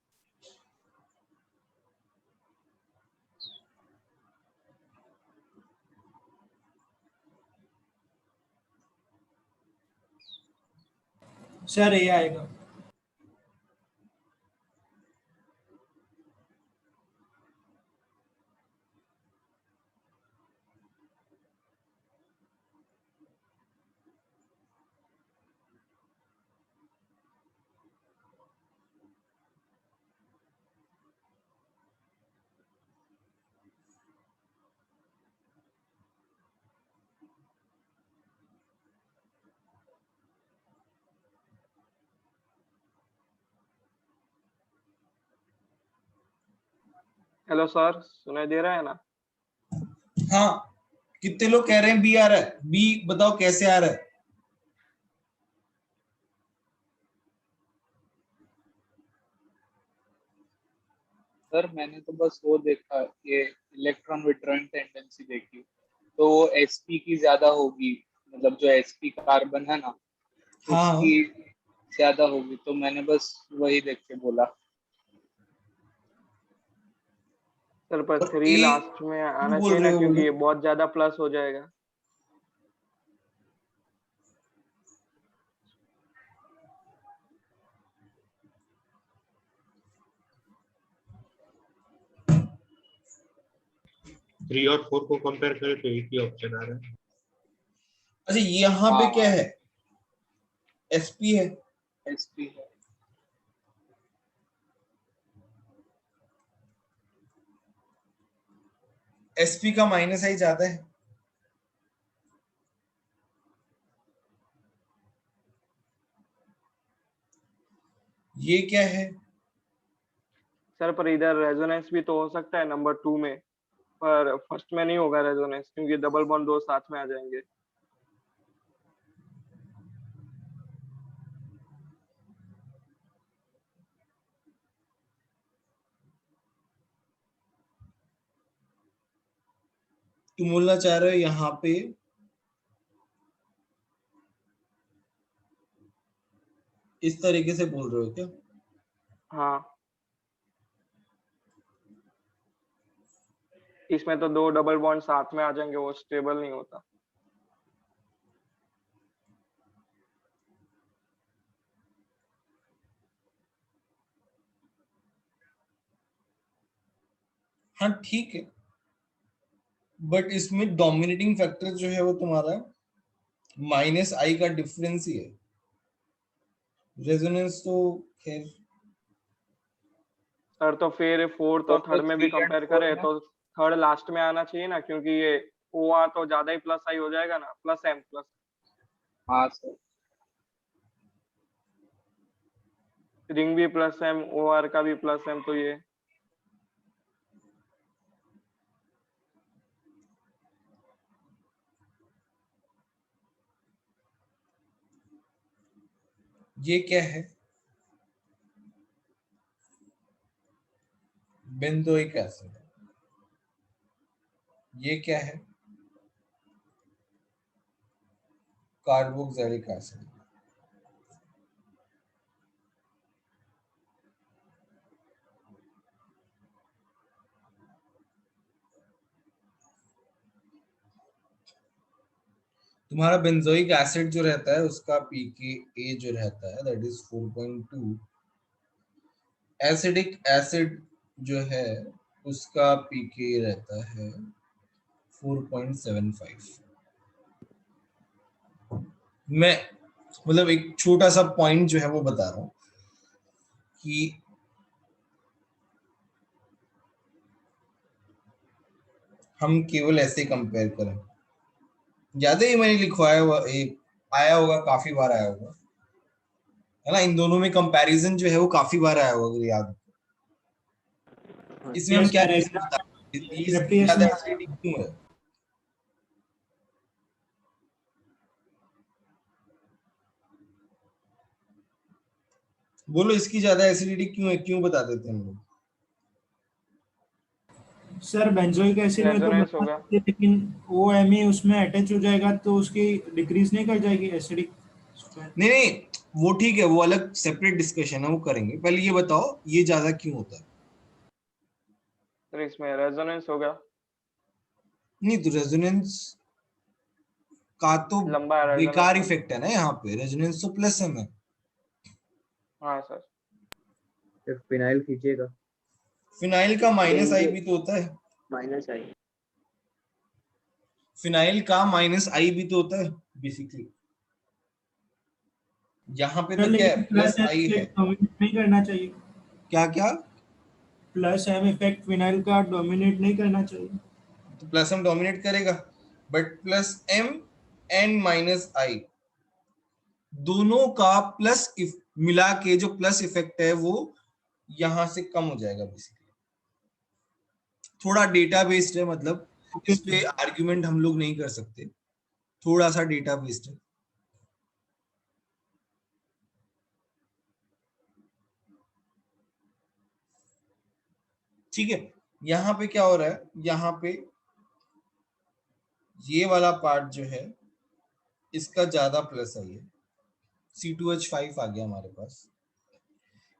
Speaker 3: सर ए आएगा।
Speaker 4: हेलो सर, सुनाई दे रहा है ना?
Speaker 1: हाँ, कितने लोग कह रहे हैं बी आ रहा है? बी बताओ कैसे आ रहा है?
Speaker 5: सर मैंने तो बस वो देखा, ये इलेक्ट्रॉन विथड्रॉइंग टेंडेंसी देखी, तो वो sp की ज्यादा होगी, मतलब जो sp कार्बन है ना
Speaker 1: हाँ
Speaker 5: उसकी ज्यादा होगी, तो मैंने बस वही देख के बोला।
Speaker 4: सर पर
Speaker 1: और
Speaker 4: 3
Speaker 1: ए
Speaker 4: लास्ट में आना
Speaker 1: बोल
Speaker 4: चाहिए
Speaker 1: रहे
Speaker 4: ना,
Speaker 1: हो वो
Speaker 4: क्योंकि ये
Speaker 1: लोग?
Speaker 4: बहुत ज्यादा प्लस हो जाएगा।
Speaker 6: थ्री और फोर को कंपेयर करें तो एक ही ऑप्शन आ रहा है।
Speaker 1: अच्छा, यहाँ पे क्या है? sp है।
Speaker 5: sp है।
Speaker 1: sp का माइनस आई ज्यादा है। ये क्या है?
Speaker 4: सर पर इधर रेजोनेंस भी तो हो सकता है नंबर 2 में, पर फर्स्ट में नहीं होगा रेजोनेंस, क्योंकि डबल बॉन्ड दो साथ में आ जाएंगे।
Speaker 1: तुम बोलना चाह रहे हो यहाँ पे इस तरीके से बोल रहे हो क्या?
Speaker 4: हाँ, इसमें तो दो डबल बॉन्ड साथ में आ जाएंगे, वो स्टेबल नहीं होता।
Speaker 1: हाँ ठीक है, बट इसमें डोमिनेटिंग फैक्टर जो है वो तुम्हारा माइनस आई का डिफरेंस ही है। रेजोनेंस तो खैर
Speaker 4: सर तो फिर फोर्थ और
Speaker 5: तो
Speaker 4: थर्ड में भी
Speaker 5: 3 एंड
Speaker 4: कंपेयर
Speaker 5: 4
Speaker 4: करें
Speaker 5: में।
Speaker 4: तो थर्ड लास्ट में आना चाहिए ना, क्योंकि ये ओ आर तो ज्यादा ही प्लस आई हो जाएगा ना, प्लस एम प्लस।
Speaker 5: हाँ सर।
Speaker 4: रिंग भी प्लस एम, ओ आर का भी प्लस एम, तो ये
Speaker 1: ये क्या है? Benzoic acid. ये क्या है? Carboxylic acid. तुम्हारा बेंजोइक एसिड जो रहता है उसका pKa जो रहता है दैट इज 4.2। एसिडिक एसिड जो है उसका pKa रहता है 4.75। मैं मतलब एक छोटा सा पॉइंट जो है वो बता रहा हूँ कि हम केवल ऐसे कंपेयर करें। ज्यादा ही मैंने लिखवाया हुआ आया होगा, काफी बार आया होगा, है ना? इन दोनों में कंपैरिजन जो है वो काफी बार आया होगा, अगर याद हो। इसमें हम
Speaker 3: यस
Speaker 1: क्या
Speaker 3: सर,
Speaker 1: रीजन बता रहे हैं? ये
Speaker 3: प्रैक्टिस
Speaker 1: ज्यादा
Speaker 3: में
Speaker 1: एसिडिक क्यों है? बोलो इसकी ज्यादा एसिडिटी क्यों है, क्यों बता देते हैं हम लोग।
Speaker 3: सर बेंजोइक एसिड में तो
Speaker 4: रेजोनेंस
Speaker 3: बता
Speaker 4: होगा।
Speaker 3: सकते हैं, लेकिन ओ एम ई उसमें अटैच हो जाएगा तो उसकी डिक्रीज नहीं कर जाएगी एसिडिक।
Speaker 1: नहीं नहीं, वो ठीक है, वो अलग सेपरेट डिस्कशन है, वो करेंगे। पहले ये बताओ ये ज्यादा क्यों होता है।
Speaker 4: सर इसमें रेजोनेंस होगा,
Speaker 1: नहीं तो रेजोनेंस का तो
Speaker 4: लंबा रेजोनेंस
Speaker 1: बेकार
Speaker 4: होगा।
Speaker 1: इफेक्ट है ना, यहाँ पे रेजोनेंस तो प्लस एम है।
Speaker 4: हाँ सर।
Speaker 10: फिर फिनाइल खींचेगा।
Speaker 1: फिनाइल का माइनस आई
Speaker 2: बेंजो
Speaker 1: भी तो होता है।
Speaker 2: माइनस आई।
Speaker 1: फिनाइल का माइनस आई भी तो होता है बेसिकली। यहाँ पे
Speaker 3: सर
Speaker 1: तो क्या है,
Speaker 3: लेकिन प्लस
Speaker 1: प्लस
Speaker 3: एम
Speaker 1: आई है।
Speaker 3: इफेक्ट डोमिनेट नहीं करना चाहिए।
Speaker 1: क्या क्या?
Speaker 3: प्लस एम इफेक्ट फिनाइल का डोमिनेट नहीं करना चाहिए।
Speaker 1: तो प्लस एम डोमिनेट करेगा, but plus M and minus I दोनों का प्लस मिला के जो प्लस इफेक्ट है वो यहां से कम हो जाएगा बेसिकली। थोड़ा डेटा बेस्ड है, मतलब
Speaker 3: ओके
Speaker 1: इस पे
Speaker 3: सर।
Speaker 1: आर्ग्यूमेंट हम लोग नहीं कर सकते, थोड़ा सा डेटा बेस्ड है। ठीक है, यहाँ पे क्या हो रहा है, यहाँ पे ये वाला पार्ट जो है इसका ज्यादा प्लस आई है, C2H5 आ गया हमारे पास,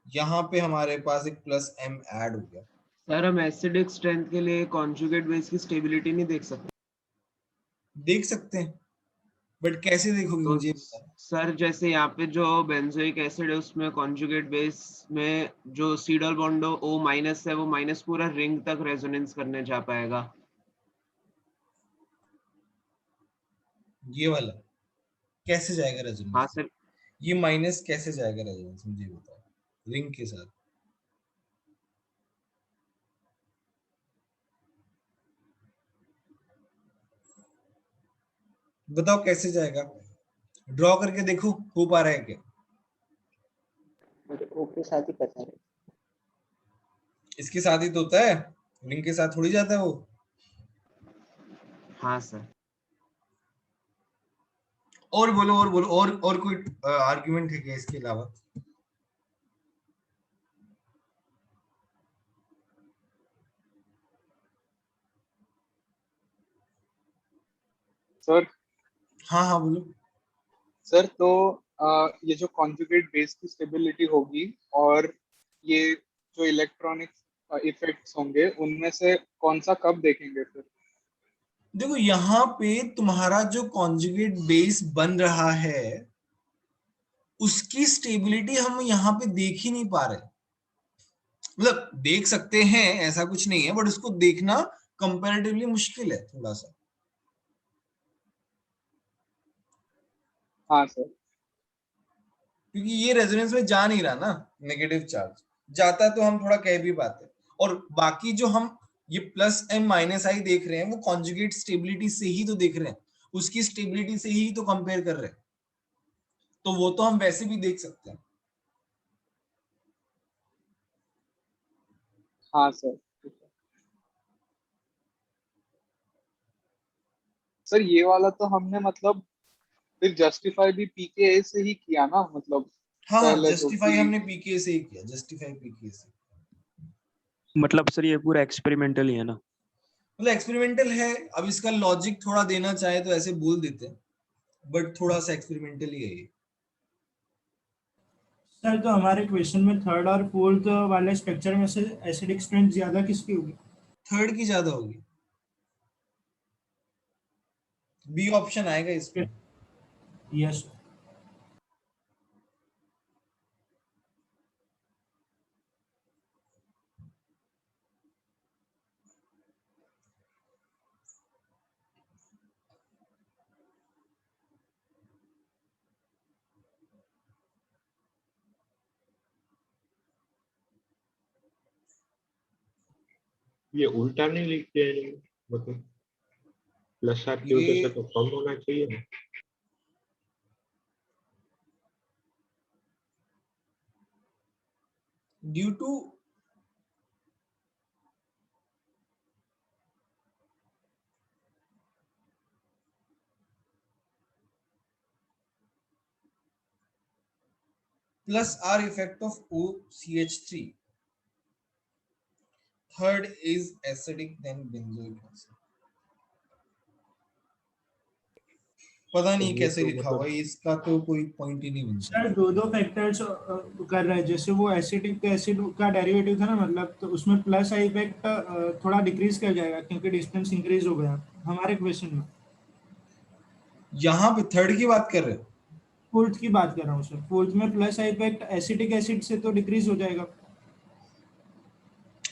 Speaker 1: यहाँ पे हमारे पास एक प्लस M ऐड हो गया।
Speaker 11: सर हम एसिडिक स्ट्रेंथ के लिए कॉन्जुगेट बेस की स्टेबिलिटी नहीं देख सकते?
Speaker 1: देख सकते हैं, बट कैसे देखोगे
Speaker 11: तो
Speaker 1: मुझे बताओ।
Speaker 11: सर जैसे यहाँ पे जो बेंजोइक एसिड है उसमें कॉन्जुगेट बेस में जो C double bond O minus है वो माइनस पूरा रिंग तक रेजोनेंस करने जा पाएगा।
Speaker 1: ये वाला कैसे जाएगा
Speaker 11: हाँ
Speaker 1: रेजोनेंस में?
Speaker 11: सर।
Speaker 1: ये माइनस कैसे जाएगा रेजोनेंस, मुझे बताओ, रिंग के साथ। बताओ कैसे जाएगा, ड्रॉ करके देखो हो पा रहा है क्या।
Speaker 2: मुझे ओ के साथ ही पता है।
Speaker 1: इसके साथ ही तो होता है, रिंग के साथ थोड़ी जाता है वो।
Speaker 11: हाँ सर।
Speaker 1: और बोलो और बोलो, और कोई आर्गुमेंट है क्या इसके अलावा?
Speaker 5: सर
Speaker 1: हाँ हाँ बोलो।
Speaker 5: सर तो ये जो कॉन्जुगेट बेस की स्टेबिलिटी होगी और ये जो इलेक्ट्रॉनिक इफेक्ट्स होंगे उनमें से कौन सा कब देखेंगे फिर?
Speaker 1: देखो यहाँ पे तुम्हारा जो कॉन्जुगेट बेस बन रहा है उसकी स्टेबिलिटी हम यहाँ पे देख ही नहीं पा रहे। मतलब देख सकते हैं, ऐसा कुछ नहीं है, बट उसको देखना कंपैरेटिवली मुश्किल है थोड़ा सा।
Speaker 5: हाँ सर।
Speaker 1: क्योंकि ये रेजोनेंस में जा नहीं रहा ना नेगेटिव चार्ज, जाता तो हम थोड़ा कह भी पाते। और बाकी जो हम ये प्लस एम माइनस आई देख रहे हैं वो कॉन्जुगेट स्टेबिलिटी से ही तो देख रहे हैं, उसकी स्टेबिलिटी से ही तो कंपेयर कर रहे हैं, तो वो तो हम वैसे भी देख सकते हैं।
Speaker 5: हाँ सर। सर ये वाला तो हमने मतलब फिर जस्टिफाई भी पीके से ही किया ना, मतलब
Speaker 1: हाँ हाँ,
Speaker 5: पहले जो
Speaker 1: जस्टिफाई
Speaker 5: कि
Speaker 1: हमने पीके से ही किया, जस्टिफाई पीके से।
Speaker 9: मतलब सर ये पूरा एक्सपेरिमेंटल ही है ना?
Speaker 1: मतलब एक्सपेरिमेंटल है, अब इसका लॉजिक थोड़ा देना चाहे तो ऐसे बोल देते हैं, बट थोड़ा सा एक्सपेरिमेंटल ही है ये।
Speaker 3: सर तो हमारे क्वेश्चन में थर्ड और फोर्थ वाले स्ट्रक्चर में से एसिडिक स्ट्रेंथ ज्यादा किसकी होगी?
Speaker 1: थर्ड की ज्यादा होगी, बी ऑप्शन आएगा इसमें।
Speaker 3: यस।
Speaker 6: ये उल्टा नहीं लिखते हैं, मतलब प्लस आर की
Speaker 1: ये
Speaker 6: वजह से तो कम होना चाहिए ना।
Speaker 1: Due to plus R effect of OCH3. Third is acidic, then benzoic acid. पता नहीं
Speaker 6: ये
Speaker 1: कैसे
Speaker 6: तो
Speaker 1: लिखा हुआ है, इसका तो कोई पॉइंट ही नहीं बनता।
Speaker 3: सर दो फैक्टर्स कर रहे हैं, जैसे वो एसिटिक एसिड का डेरिवेटिव था ना, मतलब तो उसमें प्लस आई इफेक्ट थोड़ा डिक्रीज कर जाएगा क्योंकि डिस्टेंस इंक्रीज हो गया हमारे क्वेश्चन में।
Speaker 1: यहाँ पे थर्ड की बात कर रहे हो?
Speaker 3: फोर्थ की बात कर रहा हूँ सर, फोर्थ में plus I effect acetic acid से तो डिक्रीज हो जाएगा।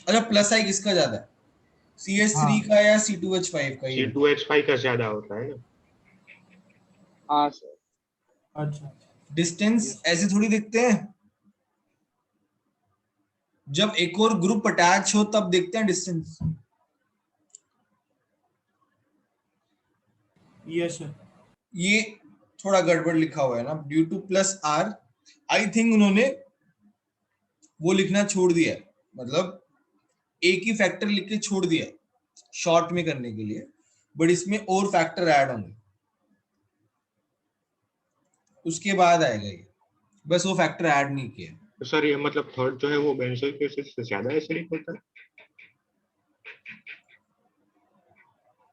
Speaker 1: अच्छा, प्लस आई किसका ज्यादा है, CH3
Speaker 3: हाँ
Speaker 1: का या C2H5 का? ये
Speaker 6: C2H5 का ज्यादा होता है ना।
Speaker 5: हाँ सर।
Speaker 3: अच्छा,
Speaker 1: डिस्टेंस ऐसे थोड़ी दिखते हैं, जब एक और ग्रुप अटैच हो तब देखते हैं डिस्टेंस।
Speaker 3: Yes sir.
Speaker 1: ये थोड़ा गड़बड़ लिखा हुआ है ना, due to plus R. I think उन्होंने वो लिखना छोड़ दिया है, मतलब एक ही फैक्टर लिख के छोड़ दिया शॉर्ट में करने के लिए, बट इसमें और फैक्टर ऐड होंगे, उसके बाद आएगा ये, बस वो फैक्टर ऐड नहीं किया।
Speaker 6: तो सर ये मतलब थर्ड जो है वो बेंजोइक एसिड से ज्यादा एसिडिक होता है,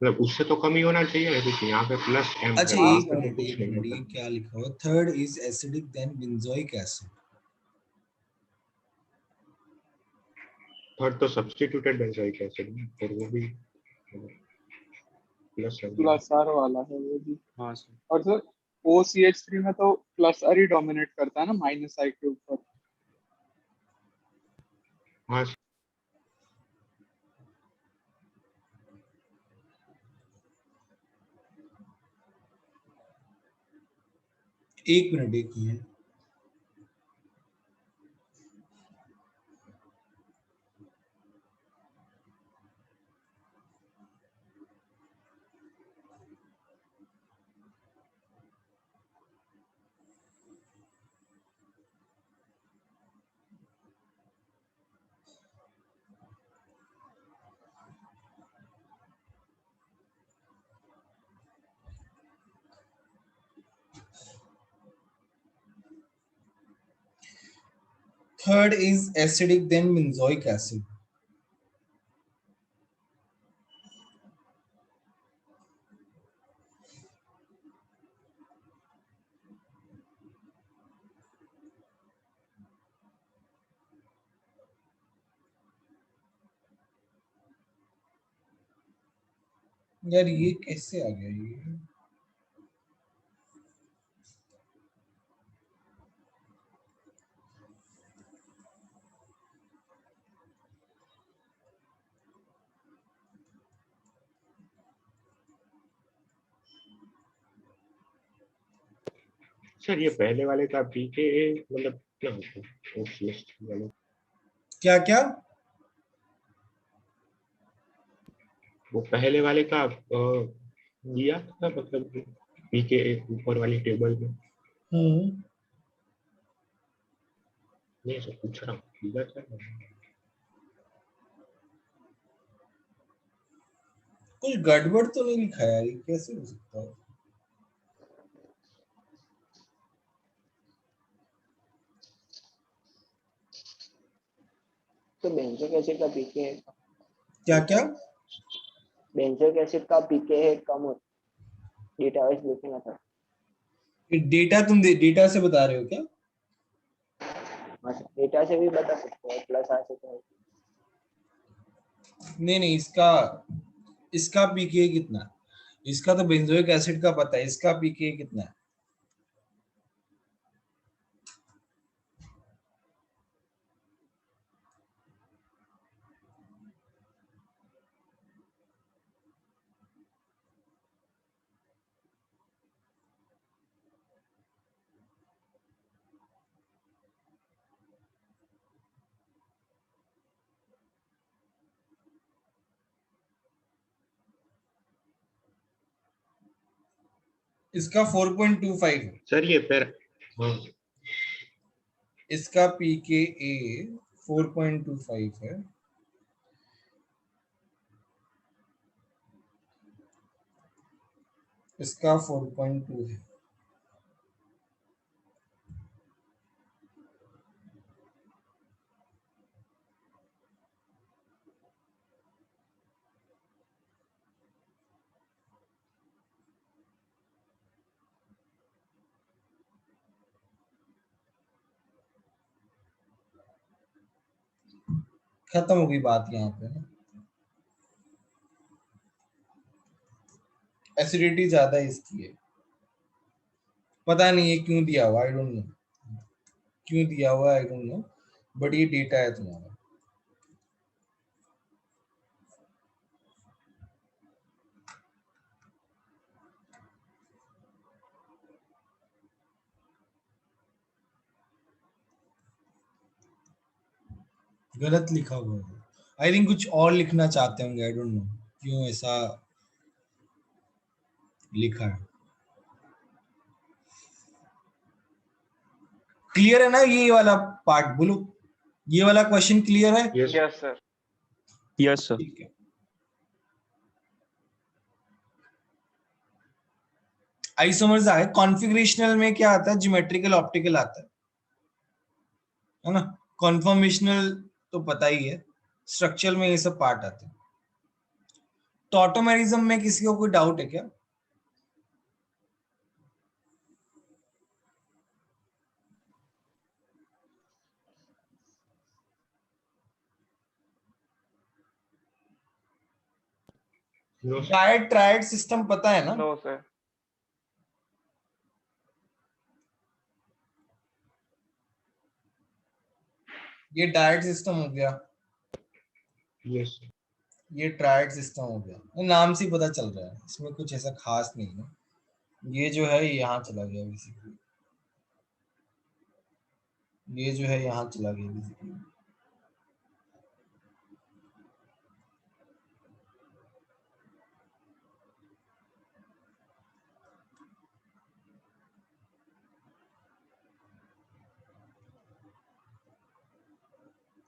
Speaker 6: मतलब उससे तो कम ही होना चाहिए, क्योंकि यहाँ पे प्लस M
Speaker 1: अच्छा,
Speaker 6: है, वहाँ
Speaker 1: एक
Speaker 6: पे तो
Speaker 1: मिनट
Speaker 6: कुछ
Speaker 1: एक
Speaker 6: नहीं
Speaker 1: मिनट,
Speaker 6: होता।
Speaker 1: ये क्या लिखा हुआ? Third is acidic then benzoic acid.
Speaker 6: Third तो सब्स्टिट्यूटेड बेंजोइक एसिड है, और वो भी प्लस है।
Speaker 5: प्लस आर वाला है वो भी।
Speaker 9: हाँ सर।
Speaker 5: और सर OCH3 में तो प्लस आर ही डोमिनेट करता है ना माइनस आई के ऊपर।
Speaker 6: हाँ
Speaker 1: एक मिनट एक minute, third is acidic then benzoic acid. यार ये कैसे आ गया ये?
Speaker 6: सर ये पहले वाले का पीके मतलब क्या होता है OCH3 वाले?
Speaker 1: क्या क्या?
Speaker 6: वो पहले वाले का दिया था मतलब पीके ऊपर वाली टेबल में? नहीं सर पूछ रहा हूँ, दिया था ना?
Speaker 1: कुछ गड़बड़ तो नहीं लिखा यार, ये कैसे हो सकता है?
Speaker 2: तो बेंजोइक एसिड का पीके
Speaker 1: क्या क्या?
Speaker 2: बेंजोइक एसिड का पीके कम होता, डेटा वाइज लिखना था।
Speaker 1: डेटा तुम डेटा से बता रहे हो क्या?
Speaker 2: डेटा से भी बता सकते हैं, प्लस आ सकते हैं।
Speaker 1: नहीं नहीं, इसका पीके कितना है? इसका तो बेंजोइक एसिड का पता है, इसका पीके कितना है? इसका 4.25 है।
Speaker 6: सर ये फिर हाँ
Speaker 1: इसका पीके 4.25 है। इसका 4.2 है। खत्म हो गई बात यहाँ पे ना। एसिडिटी ज्यादा इसकी है, पता नहीं ये क्यों दिया हुआ, आई डोंट नो क्यों दिया हुआ, आई डोंट नो, बट ये डेटा है तुम्हारा। गलत लिखा हुआ है, आई थिंक कुछ और लिखना चाहते होंगे, आई डोंट नो क्यों ऐसा लिखा है। क्लियर है ना ये वाला पार्ट, बोलो ये वाला क्वेश्चन क्लियर है?
Speaker 6: Yes
Speaker 4: yes sir.
Speaker 9: Yes sir.
Speaker 1: ठीक है, आइसोमर्स आए, कॉन्फ़िगरेशनल में क्या आता है, ज्योमेट्रिकल ऑप्टिकल आता है ना, कॉन्फॉर्मेशनल तो पता ही है, स्ट्रक्चरल में ये सब पार्ट आते हैं। टॉटोमेरिज्म में किसी को कोई डाउट है क्या?
Speaker 6: नो
Speaker 1: ट्रायड ट्रायड सिस्टम पता है ना?
Speaker 4: No sir.
Speaker 1: ये डायट सिस्टम हो गया,
Speaker 6: यस
Speaker 1: ये ट्रायड सिस्टम हो गया, ये नाम से ही पता चल रहा है, इसमें कुछ ऐसा खास नहीं है। ये जो है यहाँ चला गया बेसिकली, ये जो है यहाँ चला गया बेसिकली।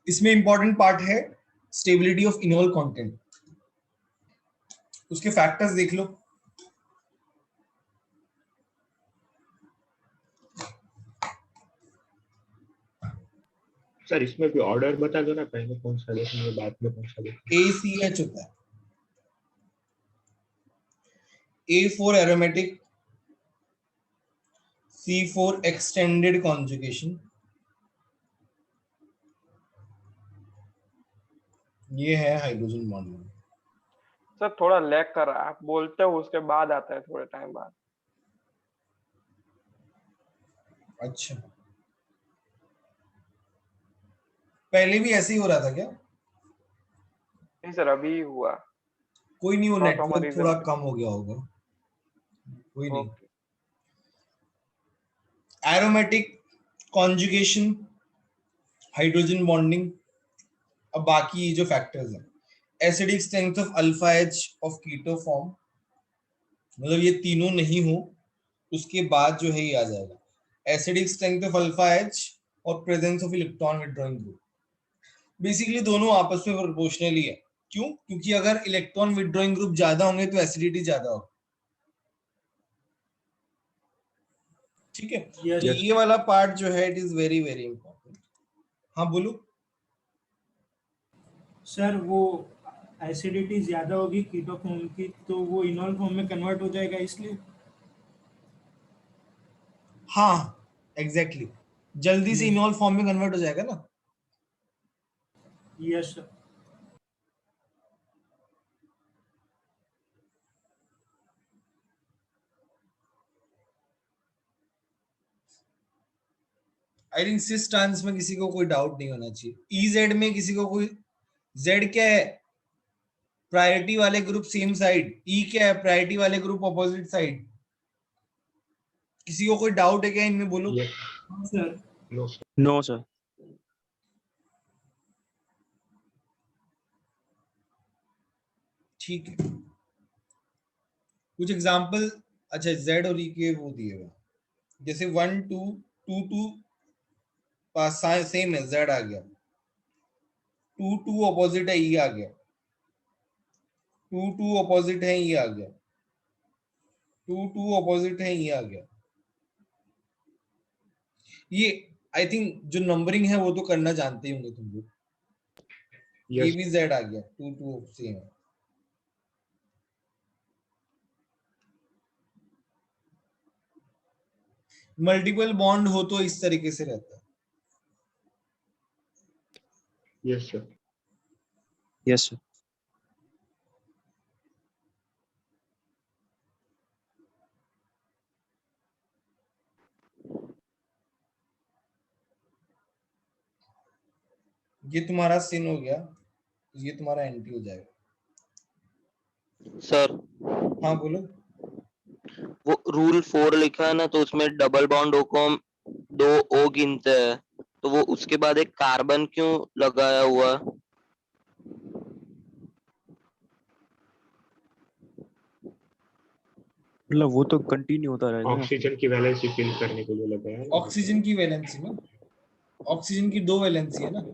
Speaker 1: इसमें इंपॉर्टेंट पार्ट है स्टेबिलिटी ऑफ इनोल कंटेंट, उसके फैक्टर्स देख लो।
Speaker 6: सर इसमें भी ऑर्डर बता दो ना, पहले कौन सा देखेंगे बाद में कौन सा देखेंगे।
Speaker 1: ACH होता है, A for aromatic, C for extended conjugation, ये है हाइड्रोजन बॉन्डिंग।
Speaker 4: सर थोड़ा लैग कर रहा है, आप बोलते हो उसके बाद आता है थोड़े टाइम बाद।
Speaker 1: अच्छा, पहले भी ऐसे ही हो रहा था क्या?
Speaker 4: नहीं सर अभी हुआ।
Speaker 1: कोई नहीं, वो नेटवर्क
Speaker 4: Tautomerism
Speaker 1: थोड़ा
Speaker 4: पे।
Speaker 1: कम हो गया होगा, कोई नहीं।
Speaker 4: Okay.
Speaker 1: Aromatic conjugation, hydrogen bonding, अब बाकी ये जो फैक्टर्स हैं, acidic strength of alpha H of keto form, मतलब ये तीनों नहीं हो उसके बाद जो है ये आ जाएगा, acidic strength of alpha H और presence of electron withdrawing group. Basically दोनों आपस में प्रोपोर्शनली है, क्यों? क्योंकि अगर इलेक्ट्रॉन विड्रॉइंग ग्रुप ज्यादा होंगे तो एसिडिटी ज्यादा होगी, ठीक है?
Speaker 3: Yes.
Speaker 1: तो ये वाला पार्ट जो है it is very very important. हाँ बोलो।
Speaker 3: सर वो एसिडिटी ज्यादा होगी कीटो फॉर्म की, तो वो इनॉल फॉर्म में कन्वर्ट हो जाएगा इसलिए।
Speaker 1: हाँ एग्जैक्टली, जल्दी से
Speaker 3: Yes.
Speaker 1: इनॉल फॉर्म में कन्वर्ट हो जाएगा ना।
Speaker 3: Yes sir.
Speaker 1: I think cis trans में किसी को कोई डाउट नहीं होना चाहिए। EZ में किसी को कोई, Z क्या है? प्रायोरिटी वाले ग्रुप सेम साइड, E क्या है? प्रायोरिटी वाले ग्रुप अपोजिट साइड। किसी को कोई डाउट है क्या इनमें, बोलो।
Speaker 3: Sir
Speaker 6: no
Speaker 9: no sir.
Speaker 1: ठीक है, कुछ एग्जांपल। अच्छा Z और E के वो दिए हुए, जैसे 1 2 2 2 पास सेम है, Z आ गया, 2 2 अपोजिट है, E आ गया, 2 2 अपोजिट है, E आ गया, 2 2 अपोजिट है, E आ गया। ये आई थिंक जो नंबरिंग है वो तो करना जानते ही होंगे तुम लोग। ये भी Z आ गया, 2 2 सेम है। मल्टीपल बॉन्ड हो तो इस तरीके से रहता है।
Speaker 6: Yes sir.
Speaker 9: Yes sir.
Speaker 1: ये तुम्हारा सिन हो गया, ये तुम्हारा एंटी हो जाएगा।
Speaker 7: सर
Speaker 1: हाँ बोलो।
Speaker 7: वो रूल 4 लिखा है ना, तो उसमें डबल बॉन्ड ओ को हम 2 O गिनते हैं, तो वो उसके बाद एक कार्बन क्यों लगाया हुआ है?
Speaker 9: मतलब वो तो कंटिन्यू होता रहेगा ना।
Speaker 6: ऑक्सीजन की वैलेंसी फिल करने के लिए लगाया है ना।
Speaker 1: ऑक्सीजन की वैलेंसी ना, ऑक्सीजन की 2 वैलेंसी है ना।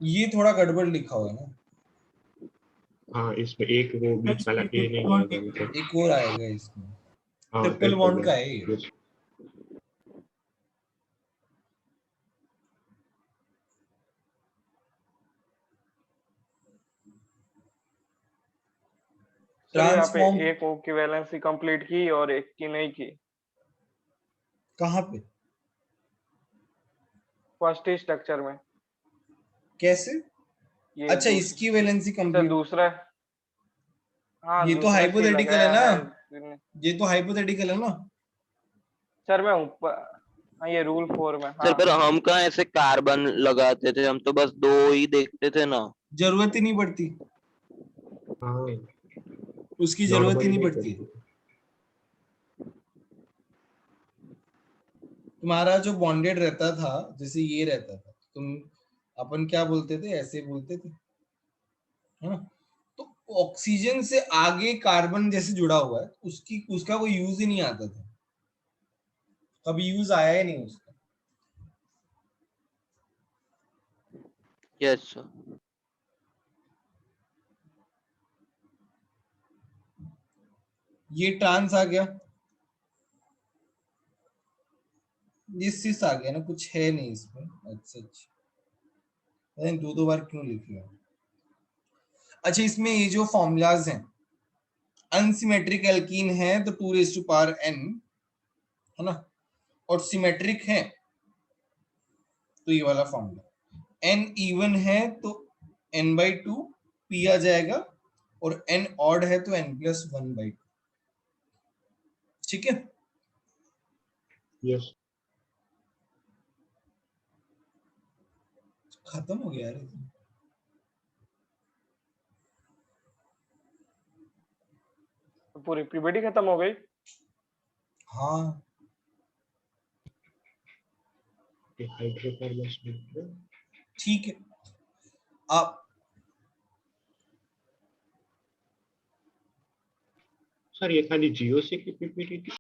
Speaker 1: ये थोड़ा गड़बड़ लिखा हुआ है ना।
Speaker 6: हाँ, इसमें एक वो बीच वाला ए नहीं आएगा मतलब।
Speaker 1: एक और आएगा इसमें,
Speaker 6: हाँ,
Speaker 1: ट्रिपल बॉन्ड का है ये।
Speaker 6: yes.
Speaker 4: सर यहाँ पे
Speaker 1: ट्रांसफॉर्म
Speaker 4: एक O की वैलेंसी कंप्लीट की और एक की नहीं की।
Speaker 1: कहाँ पे,
Speaker 4: फर्स्ट ही स्ट्रक्चर में।
Speaker 1: कैसे?
Speaker 4: ये
Speaker 1: अच्छा, इसकी वैलेंसी
Speaker 4: सर
Speaker 1: कंप्लीट,
Speaker 4: दूसरा, हाँ
Speaker 1: ये तो
Speaker 4: दूसरा सी
Speaker 1: हाइपोथेटिकल है
Speaker 4: लगाया
Speaker 1: ना,
Speaker 4: है।
Speaker 1: ये तो हाइपोथेटिकल है ना।
Speaker 4: सर मैं ऊपर, हाँ ये रूल 4 में,
Speaker 7: सर
Speaker 4: हाँ
Speaker 7: पर हम कहाँ ऐसे कार्बन लगाते थे, हम तो बस 2 ही देखते थे ना।
Speaker 1: जरूरत ही नहीं पड़ती,
Speaker 6: हाँ,
Speaker 1: उसकी जरूरत ही
Speaker 6: नॉर्मली
Speaker 1: नहीं
Speaker 6: नहीं
Speaker 1: पड़ती।
Speaker 6: करते।
Speaker 1: तुम्हारा जो बॉन्डेड रहता था, जैसे ये रहता था, तुम अपन क्या बोलते थे, ऐसे बोलते थे, है ना। तो ऑक्सीजन से आगे कार्बन जैसे जुड़ा हुआ है, उसका कोई यूज ही नहीं आता था, कभी यूज आया ही नहीं उसका।
Speaker 7: Yes sir.
Speaker 1: ये ट्रांस आ गया, ये सिस आ गया ना, कुछ है नहीं इसमें। अच्छा अच्छा, दो बार क्यों लिख लिया। अच्छा, इसमें ये जो फॉर्मूलाज हैं, अनसिमेट्रिक एल्कीन है तो 2n, है ना, और सिमेट्रिक है तो ये वाला फॉर्मूला। n इवन है तो n/2 p आ जाएगा, और n ऑड है तो n+1/2। ठीक है,
Speaker 6: यस,
Speaker 1: खत्म हो गया यार।
Speaker 4: पूरी पीबीडी खत्म हो गई।
Speaker 1: हाँ,
Speaker 6: हाइड्रोकार्बन्स में
Speaker 1: ठीक है। आप
Speaker 6: सर ये खाली जीओसी की पीपीटी